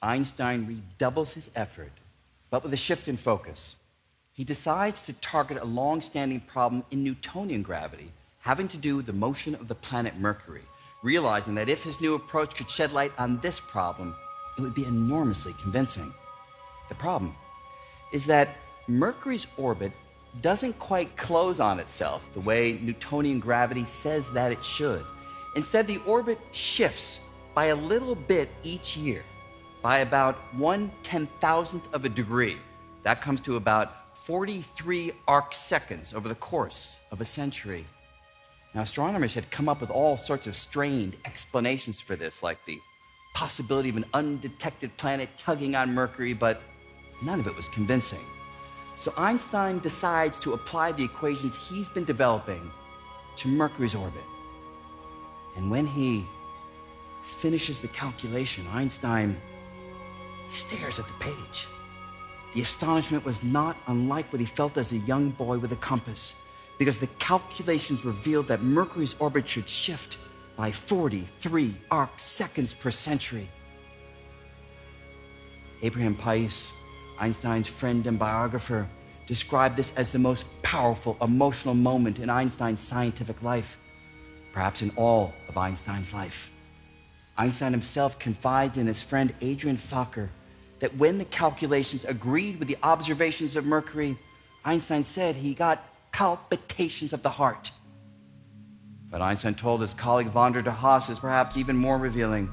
Speaker 2: Einstein redoubles his effort, but with a shift in focus. He decides to target a long-standing problem in Newtonian gravity, having to do with the motion of the planet Mercury, realizing that if his new approach could shed light on this problem, it would be enormously convincing. The problem is that Mercury's orbit doesn't quite close on itself the way Newtonian gravity says that it should. Instead, the orbit shifts by a little bit each year, by about 1/10,000th of a degree. That comes to about 43 arc-seconds over the course of a century. Now, astronomers had come up with all sorts of strained explanations for this, like the possibility of an undetected planet tugging on Mercury, but none of it was convincing. So Einstein decides to apply the equations he's been developing to Mercury's orbit. And when he finishes the calculation, Einstein stares at the page. The astonishment was not unlike what he felt as a young boy with a compass, because the calculations revealed that Mercury's orbit should shift by 43 arc-seconds per century. Abraham Pais, Einstein's friend and biographer, described this as the most powerful emotional moment in Einstein's scientific life, perhaps in all of Einstein's life. Einstein himself confides in his friend Adrian Fokker that when the calculations agreed with the observations of Mercury, Einstein said he got palpitations of the heart. But Einstein told his colleague von der Haas is perhaps even more revealing.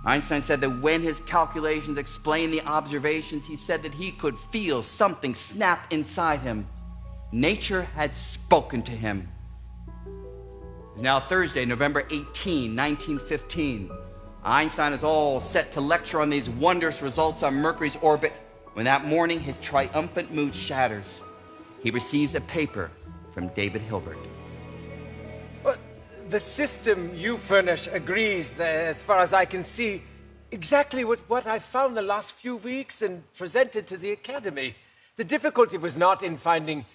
Speaker 2: Einstein said that when his calculations explained the observations, he said that he could feel something snap inside him. Nature had spoken to him. It's now Thursday, November 18, 1915. Einstein is all set to lecture on these wondrous results on Mercury's orbit when that morning his triumphant mood shatters. He receives a paper from David Hilbert.
Speaker 3: But the system you furnish agrees, as far as I can see, exactly with what I found the last few weeks and presented to the Academy. The difficulty was not in finding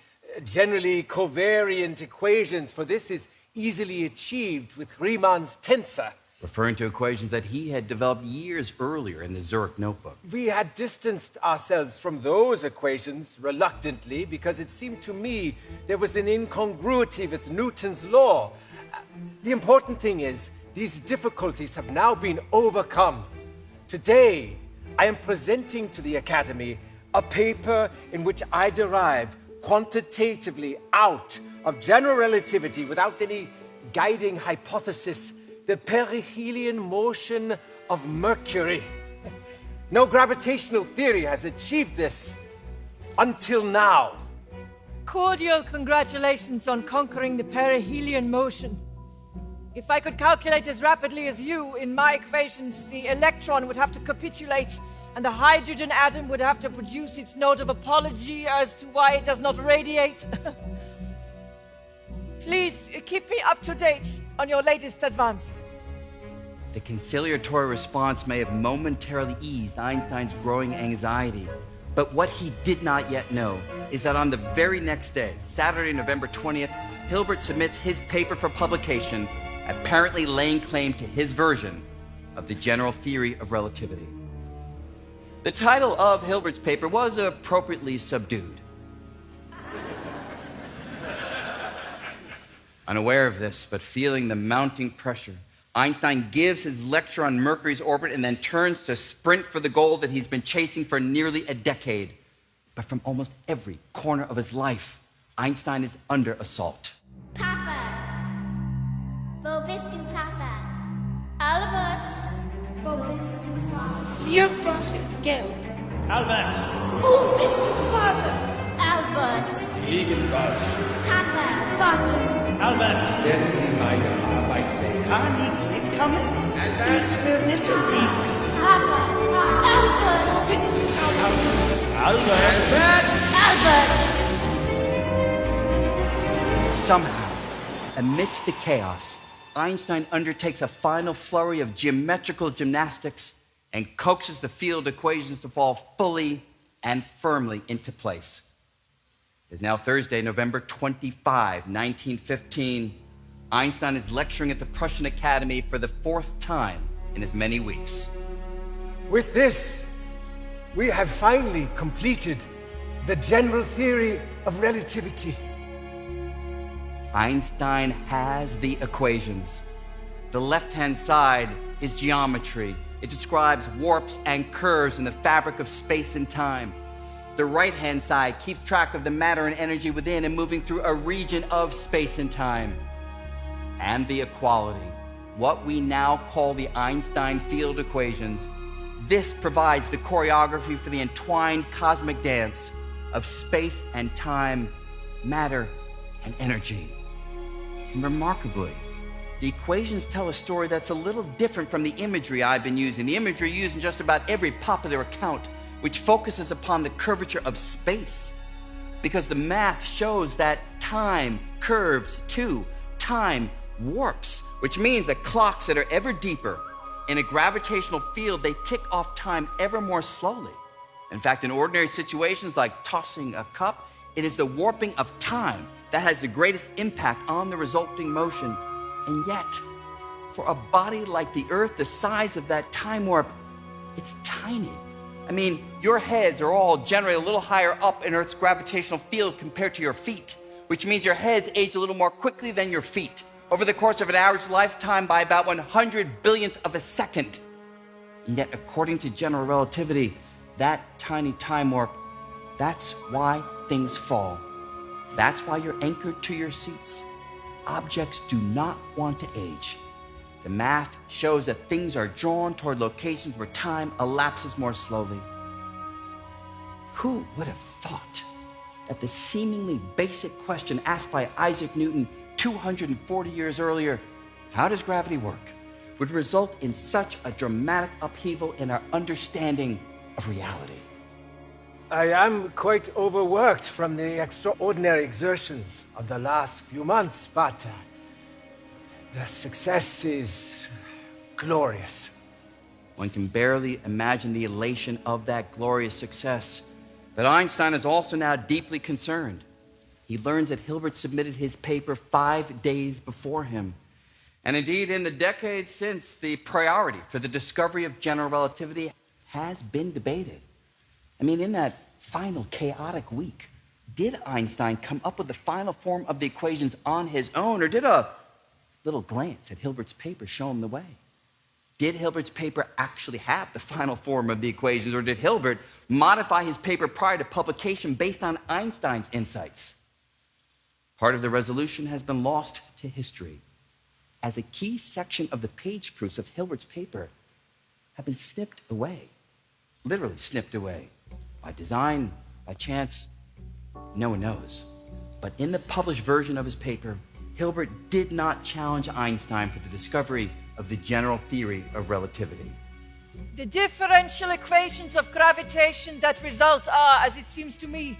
Speaker 3: generally covariant equations, for this is easily achieved with Riemann's tensor.
Speaker 2: referring to equations that he had developed years earlier in the Zurich notebook.
Speaker 3: We had distanced ourselves from those equations reluctantly because it seemed to me there was an incongruity with Newton's law. The important thing is, these difficulties have now been overcome. Today, I am presenting to the Academy a paper in which I derive quantitatively out of general relativity without any guiding hypothesis the perihelion motion of Mercury. No gravitational theory has achieved this until now.
Speaker 5: Cordial congratulations on conquering the perihelion motion. If I could calculate as rapidly as you, in my equations, the electron would have to capitulate and the hydrogen atom would have to produce its note of apology as to why it does not radiate. Please keep me up to date on your latest advances.
Speaker 2: The conciliatory response may have momentarily eased Einstein's growing anxiety, but what he did not yet know is that on the very next day, Saturday, November 20th, Hilbert submits his paper for publication, apparently laying claim to his version of the general theory of relativity. The title of Hilbert's paper was appropriately subdued. Unaware of this, but feeling the mounting pressure, Einstein gives his lecture on Mercury's orbit and then turns to sprint for the goal that he's been chasing for nearly a decade. But from almost every corner of his life, Einstein is under assault.
Speaker 6: Papa. Wo bist du, Papa? Albert. Wo bist du, Vater?
Speaker 7: Wir brauchen Geld.
Speaker 8: Albert!
Speaker 7: Wo bist du, Vater?
Speaker 6: Albert.
Speaker 8: Gegenwart.
Speaker 6: Papa.
Speaker 7: Vater.
Speaker 8: Albert!
Speaker 3: Werden Sie meine Arbeit lesen?
Speaker 8: Annie, komm in. Albert! Ich vermisse dich.
Speaker 6: Papa. Albert.
Speaker 7: Wo bist du, Albert?
Speaker 8: Albert!
Speaker 6: Albert.
Speaker 2: Somehow, amidst the chaos, Einstein undertakes a final flurry of geometrical gymnastics and coaxes the field equations to fall fully and firmly into place. It is now Thursday, November 25, 1915. Einstein is lecturing at the Prussian Academy for the fourth time in as many weeks.
Speaker 3: With this, we have finally completed the general theory of relativity.
Speaker 2: Einstein has the equations. The left-hand side is geometry. It describes warps and curves in the fabric of space and time. The right-hand side keeps track of the matter and energy within and moving through a region of space and time. And the equality, what we now call the Einstein field equations, this provides the choreography for the entwined cosmic dance of space and time, matter and energy. And remarkably, the equations tell a story that's a little different from the imagery I've been using. The imagery used in just about every popular account, which focuses upon the curvature of space. Because the math shows that time curves too. Time warps, which means that clocks that are ever deeper in a gravitational field, they tick off time ever more slowly. In fact, in ordinary situations like tossing a cup, it is the warping of time that has the greatest impact on the resulting motion. And yet, for a body like the Earth, the size of that time warp, it's tiny. I mean, your heads are all generally a little higher up in Earth's gravitational field compared to your feet, which means your heads age a little more quickly than your feet, over the course of an average lifetime by about 100 billionths of a second. And yet, according to general relativity, that tiny time warp, that's why things fall. That's why you're anchored to your seats. Objects do not want to age. The math shows that things are drawn toward locations where time elapses more slowly. Who would have thought that the seemingly basic question asked by Isaac Newton 240 years earlier, how does gravity work, would result in such a dramatic upheaval in our understanding of reality?
Speaker 3: I am quite overworked from the extraordinary exertions of the last few months, but the success is glorious.
Speaker 2: One can barely imagine the elation of that glorious success. But Einstein is also now deeply concerned. He learns that Hilbert submitted his paper 5 days before him. And indeed, in the decades since, the priority for the discovery of general relativity has been debated. I mean, in that final chaotic week, did Einstein come up with the final form of the equations on his own, or did a little glance at Hilbert's paper show him the way? Did Hilbert's paper actually have the final form of the equations, or did Hilbert modify his paper prior to publication based on Einstein's insights? Part of the resolution has been lost to history, as a key section of the page proofs of Hilbert's paper have been snipped away, literally snipped away, by design, by chance, no one knows. But in the published version of his paper, Hilbert did not challenge Einstein for the discovery of the general theory of relativity.
Speaker 5: The differential equations of gravitation that result are, as it seems to me,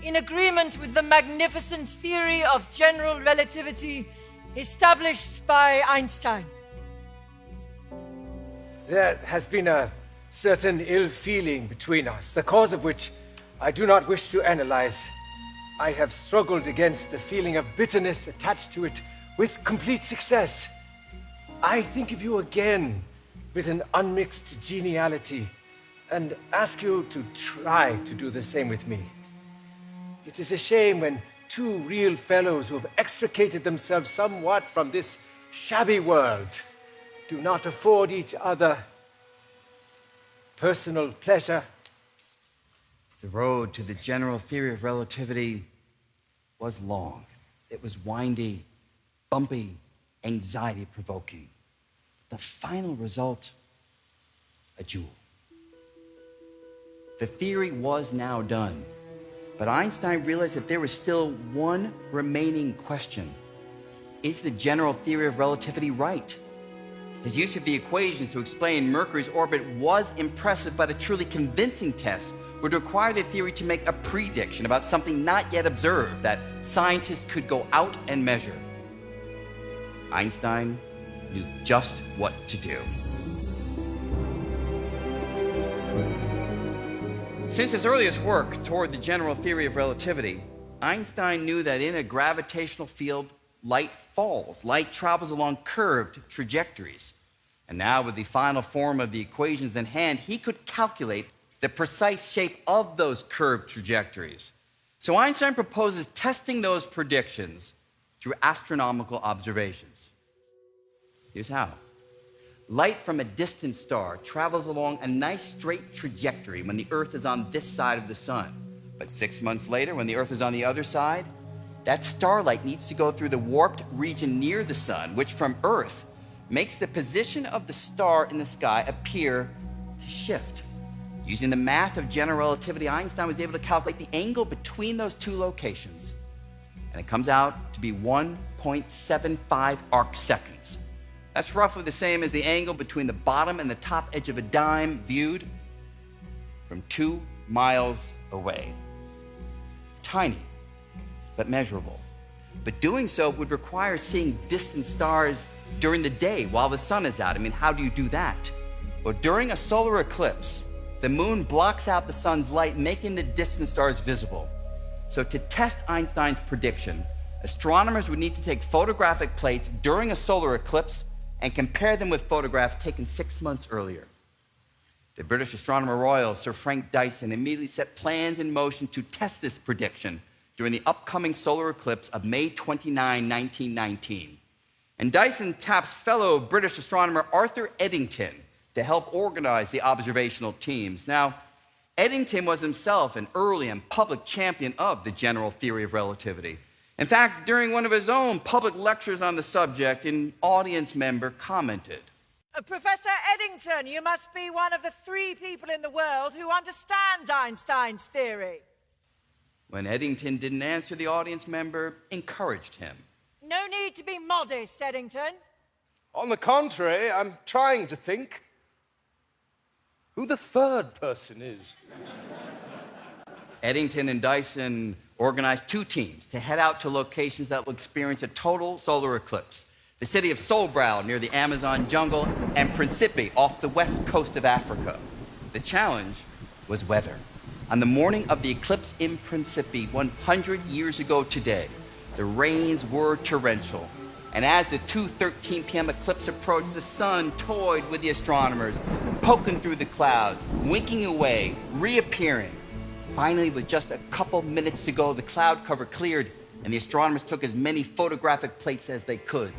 Speaker 5: in agreement with the magnificent theory of general relativity established by Einstein.
Speaker 3: There has been a certain ill feeling between us, the cause of which I do not wish to analyze. I have struggled against the feeling of bitterness attached to it with complete success. I think of you again with an unmixed geniality and ask you to try to do the same with me. It is a shame when two real fellows who have extricated themselves somewhat from this shabby world do not afford each other personal pleasure.
Speaker 2: The road to the general theory of relativity was long. It was windy, bumpy, anxiety-provoking. The final result, a jewel. The theory was now done, but Einstein realized that there was still one remaining question. Is the general theory of relativity right? His use of the equations to explain Mercury's orbit was impressive, but a truly convincing test would require the theory to make a prediction about something not yet observed that scientists could go out and measure. Einstein knew just what to do. Since his earliest work toward the general theory of relativity, Einstein knew that in a gravitational field, light falls. Light travels along curved trajectories. And now, with the final form of the equations in hand, he could calculate the precise shape of those curved trajectories. So Einstein proposes testing those predictions through astronomical observations. Here's how. Light from a distant star travels along a nice straight trajectory when the Earth is on this side of the sun. But 6 months later, when the Earth is on the other side, that starlight needs to go through the warped region near the sun, which from Earth makes the position of the star in the sky appear to shift. Using the math of general relativity, Einstein was able to calculate the angle between those two locations, and it comes out to be 1.75 arc seconds. That's roughly the same as the angle between the bottom and the top edge of a dime viewed from 2 miles away. Tiny, but measurable. But doing so would require seeing distant stars during the day while the sun is out. I mean, how do you do that? Well, during a solar eclipse, the moon blocks out the sun's light, making the distant stars visible. So to test Einstein's prediction, astronomers would need to take photographic plates during a solar eclipse and compare them with photographs taken 6 months earlier. The British Astronomer Royal, Sir Frank Dyson, immediately set plans in motion to test this prediction during the upcoming solar eclipse of May 29, 1919. And Dyson taps fellow British astronomer Arthur Eddington to help organize the observational teams. Now, Eddington was himself an early and public champion of the general theory of relativity. In fact, during one of his own public lectures on the subject, an audience member commented,
Speaker 5: Professor Eddington, you must be one of the 3 people in the world who understands Einstein's theory.
Speaker 2: When Eddington didn't answer, the audience member encouraged him.
Speaker 5: No need to be modest, Eddington.
Speaker 4: On the contrary, I'm trying to think who the third person is.
Speaker 2: Eddington and Dyson organized 2 teams to head out to locations that will experience a total solar eclipse. The city of Sobral near the Amazon jungle and Principe off the west coast of Africa. The challenge was weather. On the morning of the eclipse in Principe 100 years ago today, the rains were torrential. And as the 2:13 p.m. eclipse approached, the sun toyed with the astronomers, poking through the clouds, winking away, reappearing. Finally, with just a couple minutes to go, the cloud cover cleared, and the astronomers took as many photographic plates as they could.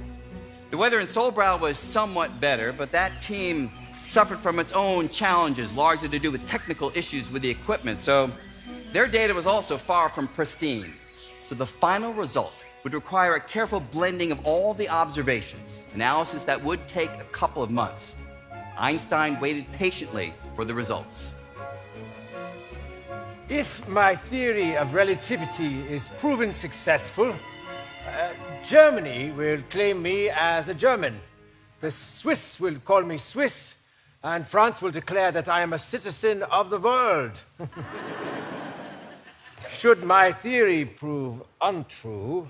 Speaker 2: The weather in Solbral was somewhat better, but that team suffered from its own challenges, largely to do with technical issues with the equipment, so their data was also far from pristine. So the final result would require a careful blending of all the observations, analysis that would take a couple of months. Einstein waited patiently for the results.
Speaker 3: If my theory of relativity is proven successful, Germany will claim me as a German. The Swiss will call me Swiss, and France will declare that I am a citizen of the world. Should my theory prove untrue,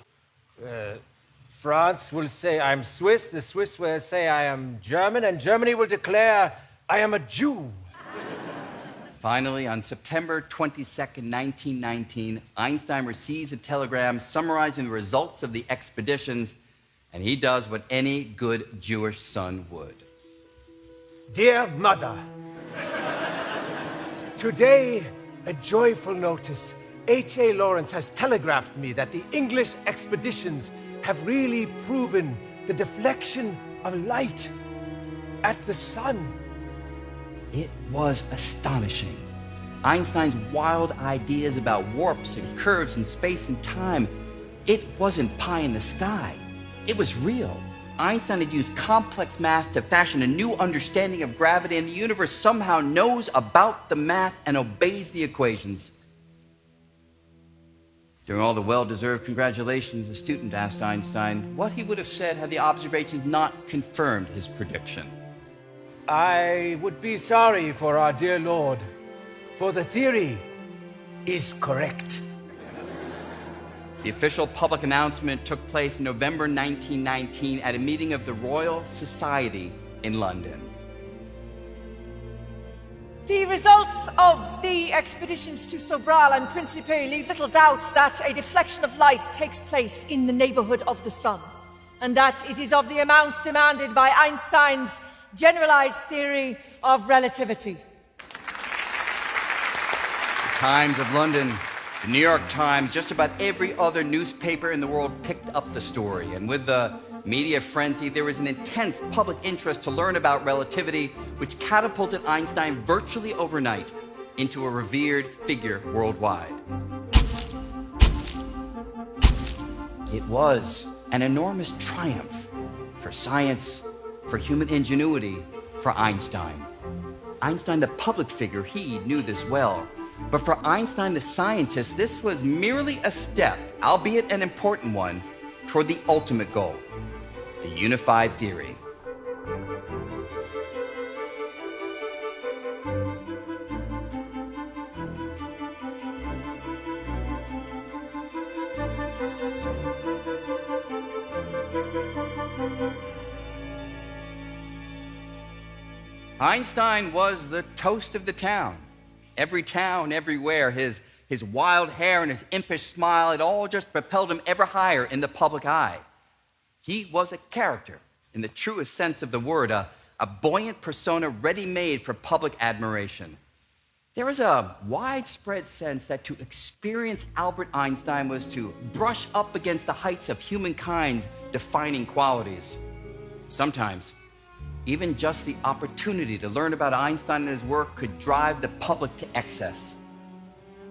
Speaker 3: France will say I'm Swiss, the Swiss will say I am German, and Germany will declare I am a Jew.
Speaker 2: Finally, on September 22nd, 1919, Einstein receives a telegram summarizing the results of the expeditions, and he does what any good Jewish son would.
Speaker 3: Dear Mother, today a joyful notice. H.A. Lawrence has telegraphed me that the English expeditions have really proven the deflection of light at the sun.
Speaker 2: It was astonishing. Einstein's wild ideas about warps and curves in space and time, it wasn't pie in the sky. It was real. Einstein had used complex math to fashion a new understanding of gravity, and the universe somehow knows about the math and obeys the equations. During all the well-deserved congratulations, a student asked Einstein what he would have said had the observations not confirmed his prediction.
Speaker 3: I would be sorry for our dear Lord, for the theory is correct.
Speaker 2: The official public announcement took place in November 1919 at a meeting of the Royal Society in London.
Speaker 5: The results of the expeditions to Sobral and Principe leave little doubt that a deflection of light takes place in the neighborhood of the sun, and that it is of the amount demanded by Einstein's generalized theory of relativity.
Speaker 2: The Times of London, the New York Times, just about every other newspaper in the world picked up the story, and with the media frenzy, there was an intense public interest to learn about relativity, which catapulted Einstein virtually overnight into a revered figure worldwide. It was an enormous triumph for science, for human ingenuity, for Einstein. Einstein, the public figure, he knew this well. But for Einstein, the scientist, this was merely a step, albeit an important one, toward the ultimate goal. The unified theory. Einstein was the toast of the town. Every town, everywhere, his wild hair and his impish smile, it all just propelled him ever higher in the public eye. He was a character, in the truest sense of the word, a buoyant persona ready-made for public admiration. There was a widespread sense that to experience Albert Einstein was to brush up against the heights of humankind's defining qualities. Sometimes, even just the opportunity to learn about Einstein and his work could drive the public to excess.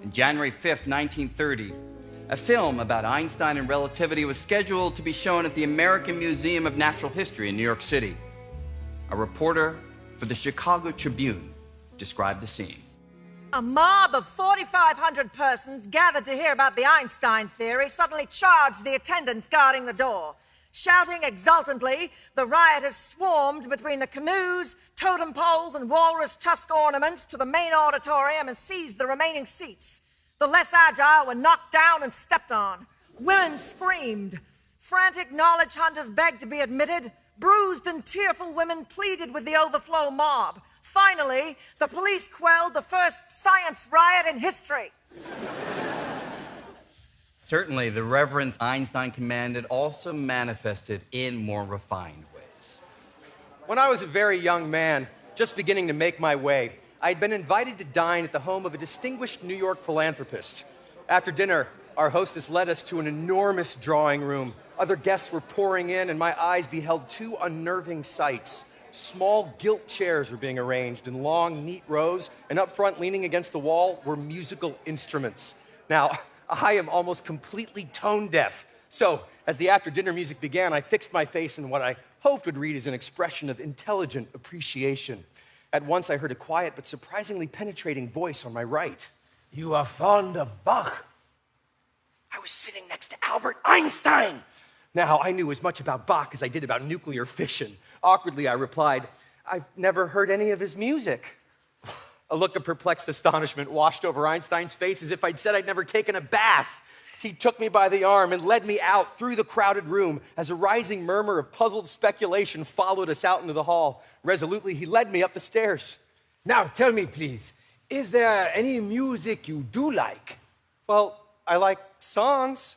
Speaker 2: On January 5th, 1930, a film about Einstein and relativity was scheduled to be shown at the American Museum of Natural History in New York City. A reporter for the Chicago Tribune described the scene.
Speaker 5: A mob of 4,500 persons gathered to hear about the Einstein theory suddenly charged the attendants guarding the door. Shouting exultantly, the rioters swarmed between the canoes, totem poles, and walrus tusk ornaments to the main auditorium and seized the remaining seats. The less agile were knocked down and stepped on. Women screamed. Frantic knowledge hunters begged to be admitted. Bruised and tearful women pleaded with the overflow mob. Finally, the police quelled the first science riot in history.
Speaker 2: Certainly, the reverence Einstein commanded also manifested in more refined ways.
Speaker 4: When I was a very young man, just beginning to make my way, I had been invited to dine at the home of a distinguished New York philanthropist. After dinner, our hostess led us to an enormous drawing room. Other guests were pouring in, and my eyes beheld two unnerving sights. Small gilt chairs were being arranged in long, neat rows, and up front, leaning against the wall, were musical instruments. Now, I am almost completely tone deaf. So, as the after-dinner music began, I fixed my face in what I hoped would read as an expression of intelligent appreciation. At once, I heard a quiet but surprisingly penetrating voice on my right.
Speaker 3: You are fond of Bach?
Speaker 4: I was sitting next to Albert Einstein. Now, I knew as much about Bach as I did about nuclear fission. Awkwardly, I replied, I've never heard any of his music. A look of perplexed astonishment washed over Einstein's face as if I'd said I'd never taken a bath. He took me by the arm and led me out through the crowded room as a rising murmur of puzzled speculation followed us out into the hall. Resolutely, he led me up the stairs.
Speaker 3: Now, tell me, please, is there any music you do like?
Speaker 4: Well, I like songs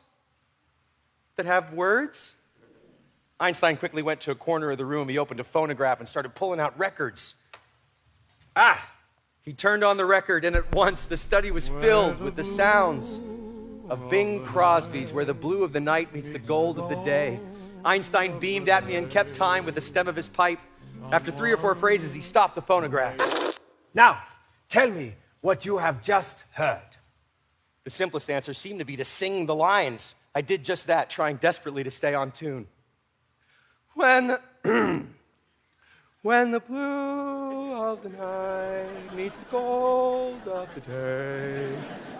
Speaker 4: that have words. Einstein quickly went to a corner of the room. He opened a phonograph and started pulling out records. He turned on the record, and at once the study was filled with the sounds of Bing Crosby's Where the Blue of the Night Meets the Gold of the Day. Einstein beamed at me and kept time with the stem of his pipe. After 3 or 4 phrases, he stopped the phonograph.
Speaker 3: Now, tell me what you have just heard.
Speaker 4: The simplest answer seemed to be to sing the lines. I did just that, trying desperately to stay on tune. When the blue of the night meets the gold of the day.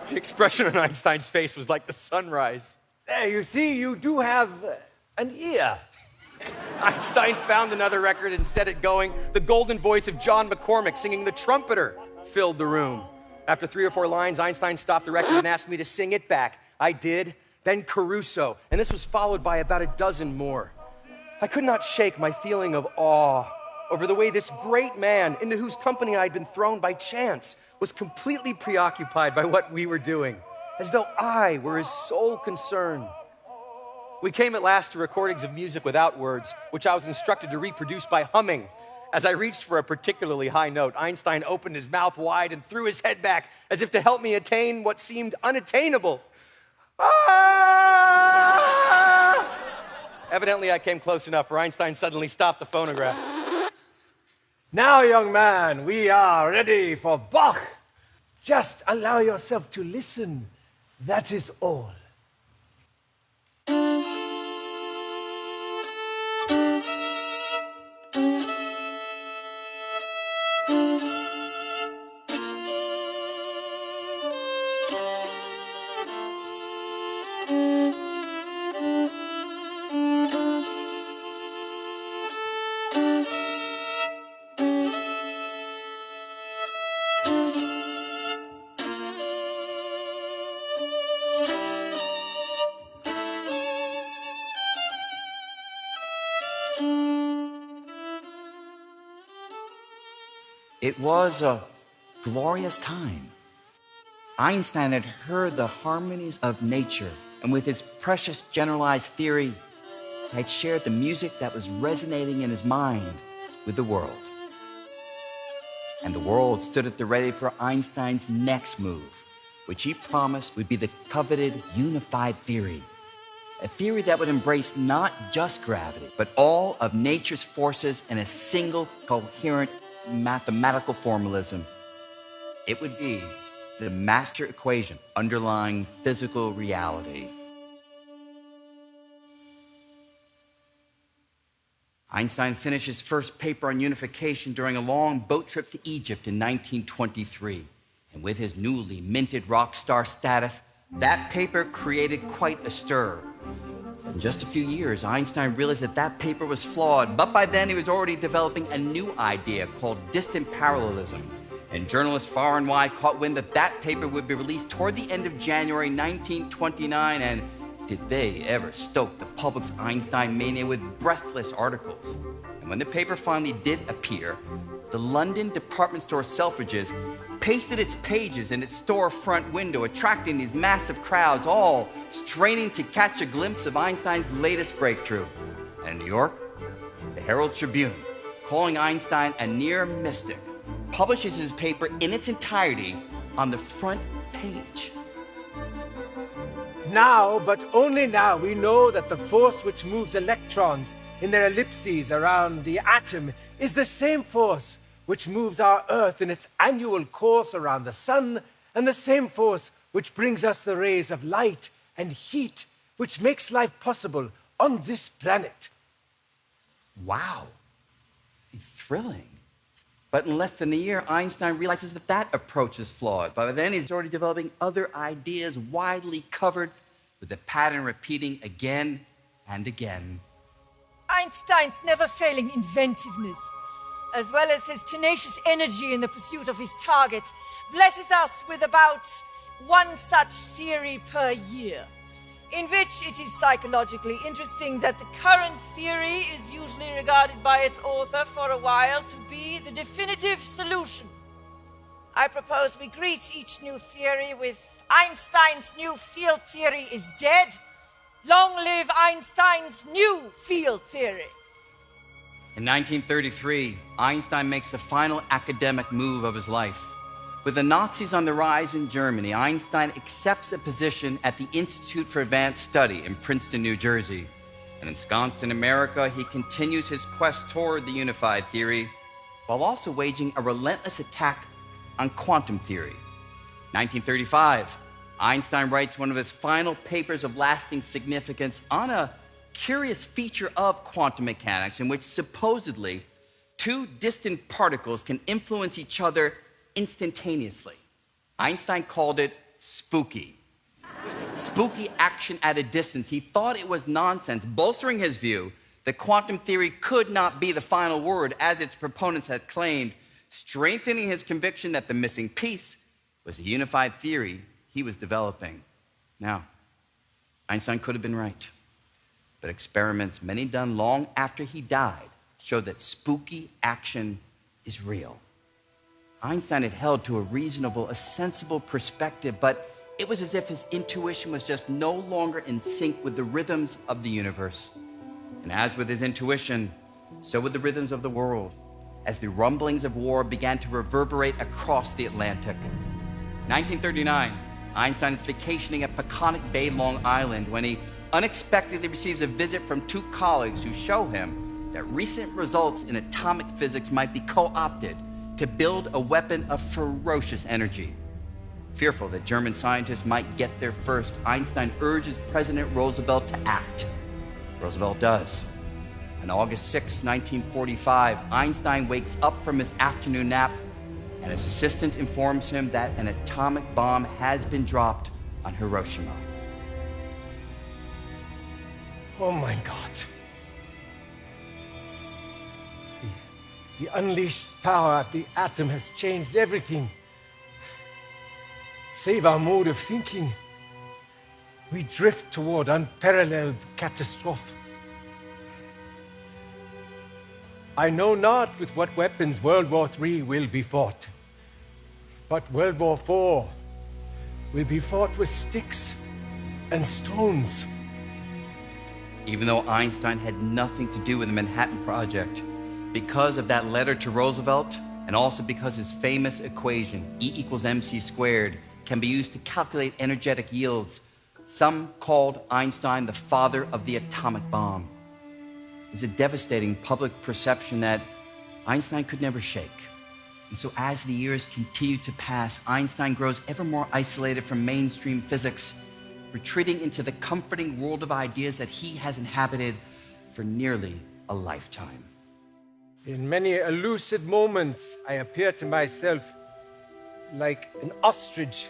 Speaker 4: The expression on Einstein's face was like the sunrise.
Speaker 3: There, you see, you do have an ear.
Speaker 4: Einstein found another record and set it going. The golden voice of John McCormick singing The Trumpeter filled the room. After 3 or 4 lines, Einstein stopped the record and asked me to sing it back. I did, then Caruso, and this was followed by about a dozen more. I could not shake my feeling of awe over the way this great man, into whose company I'd been thrown by chance, was completely preoccupied by what we were doing, as though I were his sole concern. We came at last to recordings of music without words, which I was instructed to reproduce by humming. As I reached for a particularly high note, Einstein opened his mouth wide and threw his head back as if to help me attain what seemed unattainable. Ah! Evidently, I came close enough, for Einstein suddenly stopped the phonograph.
Speaker 3: Now, young man, we are ready for Bach. Just allow yourself to listen. That is all.
Speaker 2: It was a glorious time. Einstein had heard the harmonies of nature, and with his precious generalized theory, had shared the music that was resonating in his mind with the world. And the world stood at the ready for Einstein's next move, which he promised would be the coveted unified theory. A theory that would embrace not just gravity, but all of nature's forces in a single coherent mathematical formalism. It would be the master equation underlying physical reality. Einstein finished his first paper on unification during a long boat trip to Egypt in 1923. And with his newly minted rock star status, that paper created quite a stir. In just a few years, Einstein realized that that paper was flawed, but by then he was already developing a new idea called distant parallelism. And journalists far and wide caught wind that that paper would be released toward the end of January 1929, and did they ever stoke the public's Einstein mania with breathless articles. And when the paper finally did appear, the London department store Selfridges pasted its pages in its storefront window, attracting these massive crowds, all straining to catch a glimpse of Einstein's latest breakthrough. And in New York, the Herald Tribune, calling Einstein a near mystic, publishes his paper in its entirety on the front page.
Speaker 3: Now, but only now, we know that the force which moves electrons in their ellipses around the atom is the same force which moves our Earth in its annual course around the sun, and the same force which brings us the rays of light and heat, which makes life possible on this planet.
Speaker 2: Wow. Thrilling. But in less than a year, Einstein realizes that that approach is flawed. By then, he's already developing other ideas widely covered, with the pattern repeating again and again.
Speaker 5: Einstein's never-failing inventiveness, as well as his tenacious energy in the pursuit of his target, blesses us with about one such theory per year, in which it is psychologically interesting that the current theory is usually regarded by its author for a while to be the definitive solution. I propose we greet each new theory with Einstein's new field theory is dead. Long live Einstein's new field theory.
Speaker 2: In 1933, Einstein makes the final academic move of his life. With the Nazis on the rise in Germany, Einstein accepts a position at the Institute for Advanced Study in Princeton, New Jersey. And ensconced in America, he continues his quest toward the unified theory, while also waging a relentless attack on quantum theory. 1935, Einstein writes one of his final papers of lasting significance on a curious feature of quantum mechanics in which supposedly two distant particles can influence each other instantaneously. Einstein called it spooky. Spooky action at a distance. He thought it was nonsense, bolstering his view that quantum theory could not be the final word, as its proponents had claimed, strengthening his conviction that the missing piece was a unified theory he was developing. Now, Einstein could have been right, but experiments, many done long after he died, showed that spooky action is real. Einstein had held to a reasonable, a sensible perspective, but it was as if his intuition was just no longer in sync with the rhythms of the universe. And as with his intuition, so with the rhythms of the world, as the rumblings of war began to reverberate across the Atlantic. 1939, Einstein is vacationing at Peconic Bay, Long Island, when he unexpectedly receives a visit from two colleagues who show him that recent results in atomic physics might be co-opted to build a weapon of ferocious energy. Fearful that German scientists might get there first, Einstein urges President Roosevelt to act. Roosevelt does. On August 6, 1945, Einstein wakes up from his afternoon nap, and his assistant informs him that an atomic bomb has been dropped on Hiroshima.
Speaker 3: Oh my God. The unleashed power of the atom has changed everything. Save our mode of thinking. We drift toward unparalleled catastrophe. I know not with what weapons World War III will be fought, but World War IV will be fought with sticks and stones.
Speaker 2: Even though Einstein had nothing to do with the Manhattan Project, because of that letter to Roosevelt, and also because his famous equation, E equals mc squared, can be used to calculate energetic yields, some called Einstein the father of the atomic bomb. It was a devastating public perception that Einstein could never shake. And so as the years continue to pass, Einstein grows ever more isolated from mainstream physics, retreating into the comforting world of ideas that he has inhabited for nearly a lifetime.
Speaker 3: In many elusive moments, I appear to myself like an ostrich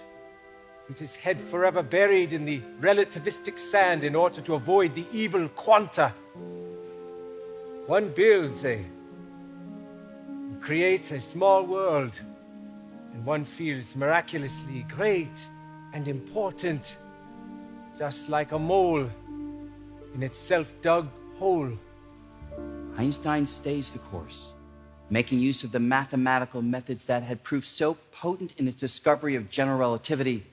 Speaker 3: with his head forever buried in the relativistic sand in order to avoid the evil quanta. One builds creates a small world, and one feels miraculously great and important, just like a mole in its self-dug hole.
Speaker 2: Einstein stays the course, making use of the mathematical methods that had proved so potent in its discovery of general relativity,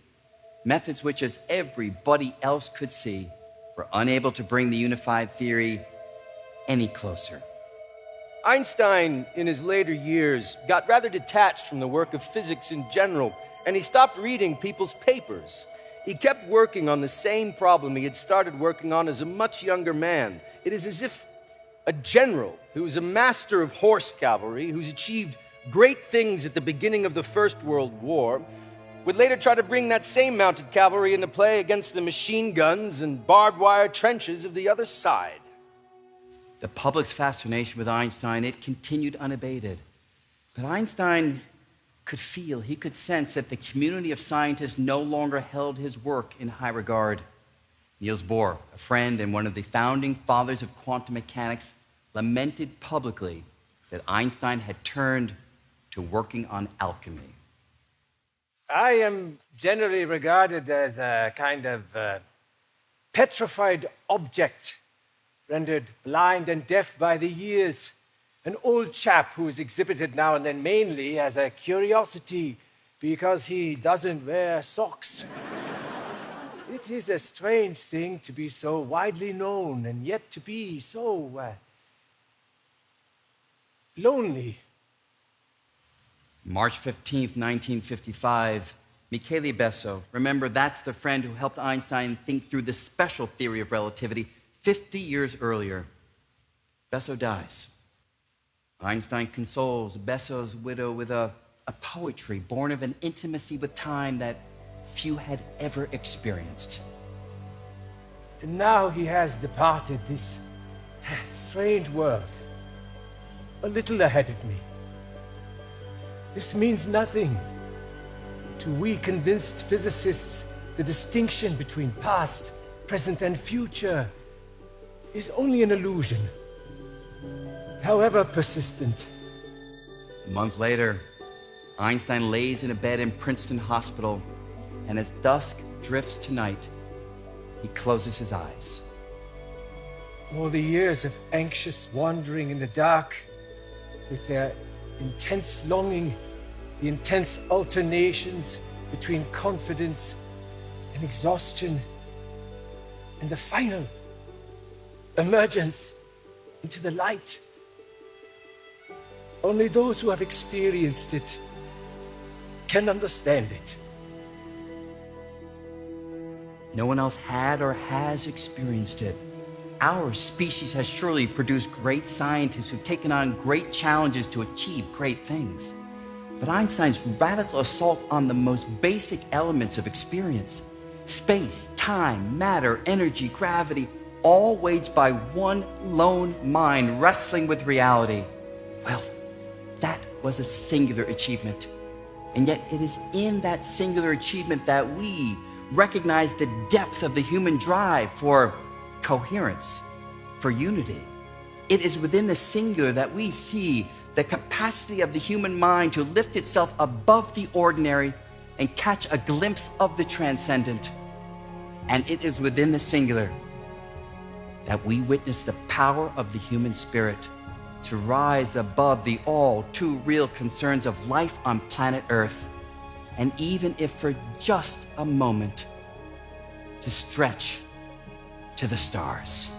Speaker 2: methods which, as everybody else could see, were unable to bring the unified theory any closer.
Speaker 4: Einstein, in his later years, got rather detached from the work of physics in general, and he stopped reading people's papers. He kept working on the same problem he had started working on as a much younger man. It is as if a general who is a master of horse cavalry, who's achieved great things at the beginning of the First World War, would later try to bring that same mounted cavalry into play against the machine guns and barbed wire trenches of the other side.
Speaker 2: The public's fascination with Einstein, it continued unabated. But Einstein could feel, he could sense that the community of scientists no longer held his work in high regard. Niels Bohr, a friend and one of the founding fathers of quantum mechanics, lamented publicly that Einstein had turned to working on alchemy.
Speaker 3: I am generally regarded as a kind of petrified object, rendered blind and deaf by the years. An old chap who is exhibited now and then mainly as a curiosity because he doesn't wear socks. It is a strange thing to be so widely known and yet to be so lonely.
Speaker 2: March 15th, 1955, Michele Besso, remember that's the friend who helped Einstein think through the special theory of relativity 50 years earlier. Besso dies. Einstein consoles Besso's widow with a poetry born of an intimacy with time that few had ever experienced.
Speaker 3: And now he has departed this strange world, a little ahead of me. This means nothing. To we convinced physicists, the distinction between past, present, and future is only an illusion, however persistent.
Speaker 2: A month later, Einstein lays in a bed in Princeton Hospital, and as dusk drifts to night, he closes his eyes.
Speaker 3: All the years of anxious wandering in the dark, with their intense longing, the intense alternations between confidence and exhaustion, and the final emergence into the light. Only those who have experienced it can understand it.
Speaker 2: No one else had or has experienced it. Our species has surely produced great scientists who've taken on great challenges to achieve great things. But Einstein's radical assault on the most basic elements of experience, space, time, matter, energy, gravity, all waged by one lone mind wrestling with reality, well, that was a singular achievement. And yet it is in that singular achievement that we recognize the depth of the human drive for coherence, for unity. It is within the singular that we see the capacity of the human mind to lift itself above the ordinary and catch a glimpse of the transcendent. And it is within the singular that we witness the power of the human spirit to rise above the all too real concerns of life on planet Earth, and even if for just a moment, to stretch to the stars.